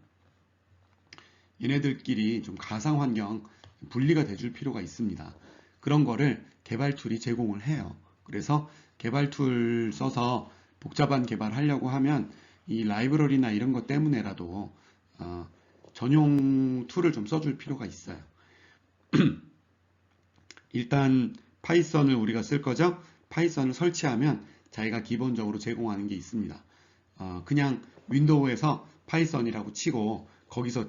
얘네들끼리 좀 가상 환경 분리가 돼줄 필요가 있습니다. 그런 거를 개발 툴이 제공을 해요. 그래서 개발 툴 써서 복잡한 개발하려고 하면 이 라이브러리나 이런 것 때문에라도 전용 툴을 좀 써줄 필요가 있어요. 일단 파이썬을 우리가 쓸 거죠. 파이썬을 설치하면 자기가 기본적으로 제공하는 게 있습니다. 그냥 윈도우에서 파이썬이라고 치고 거기서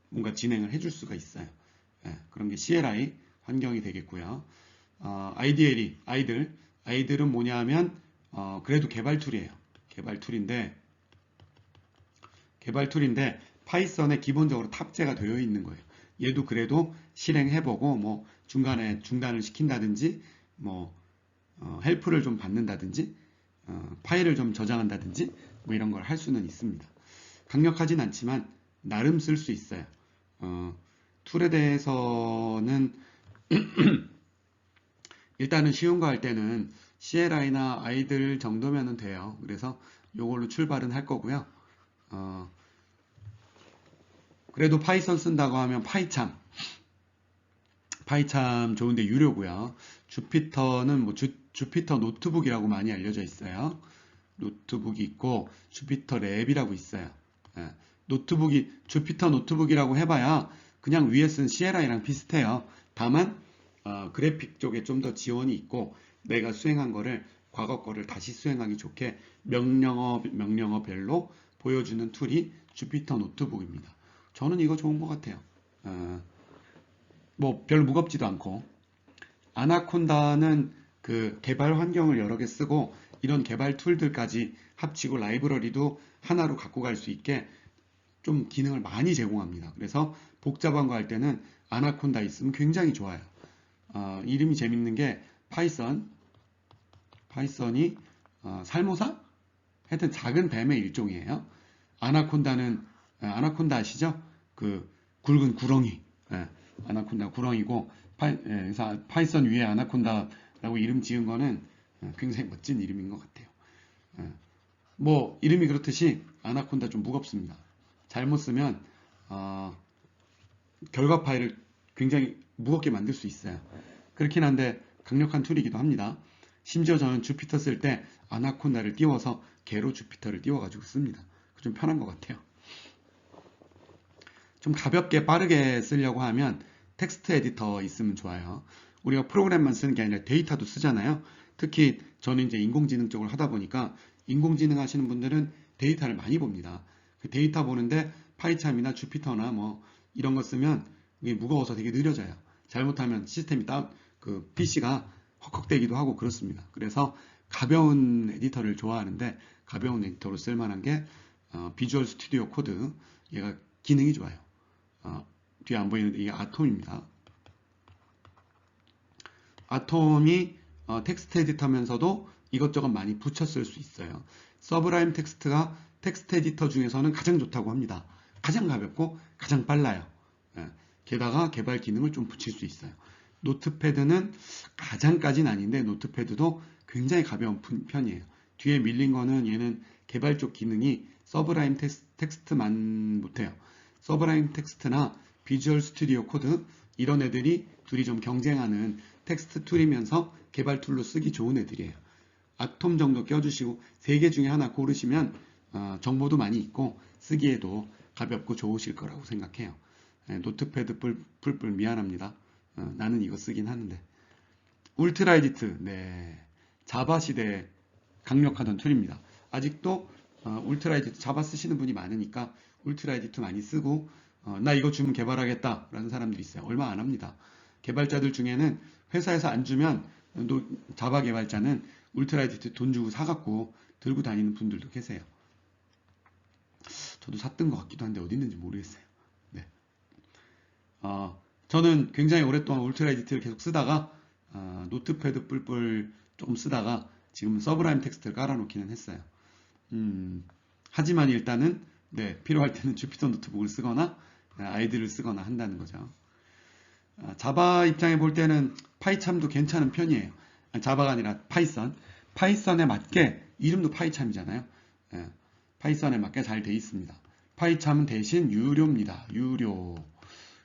뭔가 진행을 해줄 수가 있어요. 그런 게 CLI 환경이 되겠고요. 아이들은 뭐냐 하면 그래도 개발 툴이에요. 개발 툴인데 파이썬에 기본적으로 탑재가 되어 있는 거예요. 얘도 그래도 실행해보고 뭐 중간에 중단을 시킨다든지 뭐 헬프를 좀 받는다든지 파일을 좀 저장한다든지 뭐 이런 걸 할 수는 있습니다. 강력하진 않지만 나름 쓸 수 있어요. 툴에 대해서는 일단은 쉬운 거 할 때는 CLI나 아이들 정도면 돼요. 그래서 이걸로 출발은 할 거고요. 그래도 파이썬 쓴다고 하면 파이참 좋은데 유료고요. 주피터는 뭐 주피터 노트북이라고 많이 알려져 있어요. 노트북이 있고 주피터 랩이라고 있어요. 예, 주피터 노트북이라고 해봐야 그냥 위에 쓴 CLI랑 비슷해요. 다만 그래픽 쪽에 좀 더 지원이 있고 내가 수행한 거를 과거 거를 다시 수행하기 좋게 명령어별로 보여주는 툴이 주피터 노트북입니다. 저는 이거 좋은 것 같아요. 뭐 별로 무겁지도 않고 아나콘다는 그 개발 환경을 여러 개 쓰고 이런 개발 툴들까지 합치고 라이브러리도 하나로 갖고 갈 수 있게 좀 기능을 많이 제공합니다. 그래서 복잡한 거 할 때는 아나콘다 있으면 굉장히 좋아요. 이름이 재밌는 게 파이썬이 살모사? 하여튼 작은 뱀의 일종이에요. 아나콘다 아시죠? 그 굵은 구렁이. 예, 아나콘다 구렁이고 그래서 파이썬 위에 아나콘다라고 이름 지은 거는 굉장히 멋진 이름인 것 같아요. 뭐 이름이 그렇듯이 아나콘다 좀 무겁습니다. 잘못 쓰면 결과 파일을 굉장히 무겁게 만들 수 있어요. 그렇긴 한데 강력한 툴이기도 합니다. 심지어 저는 주피터 쓸 때 아나콘다를 띄워서 개로 주피터를 띄워가지고 씁니다. 좀 편한 것 같아요. 좀 가볍게 빠르게 쓰려고 하면 텍스트 에디터 있으면 좋아요. 우리가 프로그램만 쓰는 게 아니라 데이터도 쓰잖아요. 특히 저는 이제 인공지능 쪽을 하다 보니까 인공지능 하시는 분들은 데이터를 많이 봅니다. 그 데이터 보는데 파이참이나 주피터나 뭐 이런 거 쓰면 이게 무거워서 되게 느려져요. 잘못하면 시스템이 그 PC가 헉헉대기도 하고 그렇습니다. 그래서 가벼운 에디터를 좋아하는데 가벼운 에디터로 쓸만한 게 비주얼 스튜디오 코드. 얘가 기능이 좋아요. 뒤에 안 보이는데 이게 아톰입니다. 아톰이 텍스트 에디터면서도 이것저것 많이 붙여 쓸 수 있어요. 서브라임 텍스트가 텍스트 에디터 중에서는 가장 좋다고 합니다. 가장 가볍고 가장 빨라요. 게다가 개발 기능을 좀 붙일 수 있어요. 노트패드는 가장까지는 아닌데 노트패드도 굉장히 가벼운 편이에요. 뒤에 밀린 거는 얘는 개발 쪽 기능이 서브라임 텍스트만 못해요. 서브라임 텍스트나 비주얼 스튜디오 코드 이런 애들이 둘이 좀 경쟁하는 텍스트 툴이면서 개발 툴로 쓰기 좋은 애들이에요. 아톰 정도 껴주시고 3개 중에 하나 고르시면 정보도 많이 있고 쓰기에도 가볍고 좋으실 거라고 생각해요. 노트패드 뿔뿔 미안합니다. 나는 이거 쓰긴 하는데. 울트라 에디트, 네, 자바 시대에 강력하던 툴입니다. 아직도 울트라 에디트 자바 쓰시는 분이 많으니까 울트라 에디트 많이 쓰고 나 이거 주면 개발하겠다 라는 사람들이 있어요. 얼마 안 합니다. 개발자들 중에는 회사에서 안 주면 자바 개발자는 울트라 에디트 돈 주고 사갖고 들고 다니는 분들도 계세요. 저도 샀던 것 같기도 한데 어디 있는지 모르겠어요. 네. 저는 굉장히 오랫동안 울트라 에디트를 계속 쓰다가 노트패드 뿔뿔 좀 쓰다가 지금 서브라임 텍스트를 깔아놓기는 했어요. 하지만 일단은 필요할 때는 주피터 노트북을 쓰거나 아이들을 쓰거나 한다는 거죠. 자바 입장에 볼 때는 파이참도 괜찮은 편이에요. 자바가 아니라 파이썬에 맞게 이름도 파이참이잖아요. 파이썬에 맞게 잘 돼 있습니다. 파이참은 대신 유료입니다.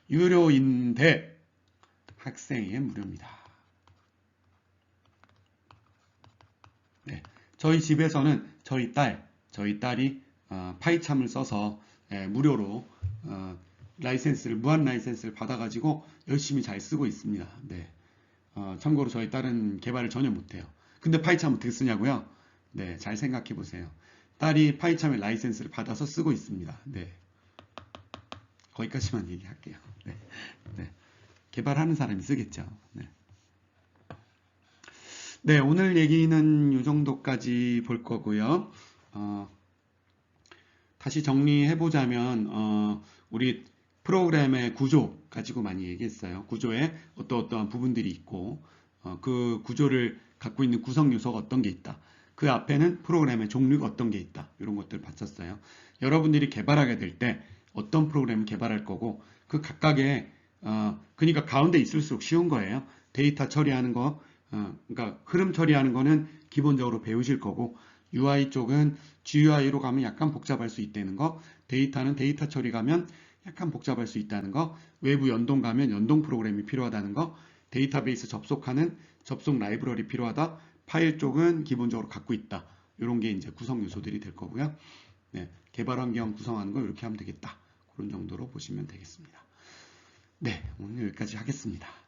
유료인데 학생에게 무료입니다. 네, 저희 집에서는 저희 딸이 파이참을 써서 무료로 무한 라이센스를 받아가지고 열심히 잘 쓰고 있습니다. 네, 참고로 저희 딸은 개발을 전혀 못해요. 근데 파이참 어떻게 쓰냐고요? 네, 잘 생각해 보세요. 딸이 파이참의 라이센스를 받아서 쓰고 있습니다. 네, 거기까지만 얘기할게요. 네, 개발하는 사람이 쓰겠죠. 네, 오늘 얘기는 이 정도까지 볼 거고요. 다시 정리해보자면 우리 프로그램의 구조 가지고 많이 얘기했어요. 구조에 어떠한 부분들이 있고 그 구조를 갖고 있는 구성 요소가 어떤 게 있다. 그 앞에는 프로그램의 종류가 어떤 게 있다. 이런 것들을 봤었어요. 여러분들이 개발하게 될 때 어떤 프로그램을 개발할 거고 그 각각의 그러니까 가운데 있을수록 쉬운 거예요. 데이터 처리하는 거 그러니까 흐름 처리하는 거는 기본적으로 배우실 거고 UI 쪽은 GUI로 가면 약간 복잡할 수 있다는 거, 데이터는 데이터 처리 가면 약간 복잡할 수 있다는 거, 외부 연동 가면 연동 프로그램이 필요하다는 거, 데이터베이스 접속하는 접속 라이브러리 필요하다, 파일 쪽은 기본적으로 갖고 있다. 이런 게 이제 구성 요소들이 될 거고요. 네, 개발 환경 구성하는 거 이렇게 하면 되겠다. 그런 정도로 보시면 되겠습니다. 네, 오늘 여기까지 하겠습니다.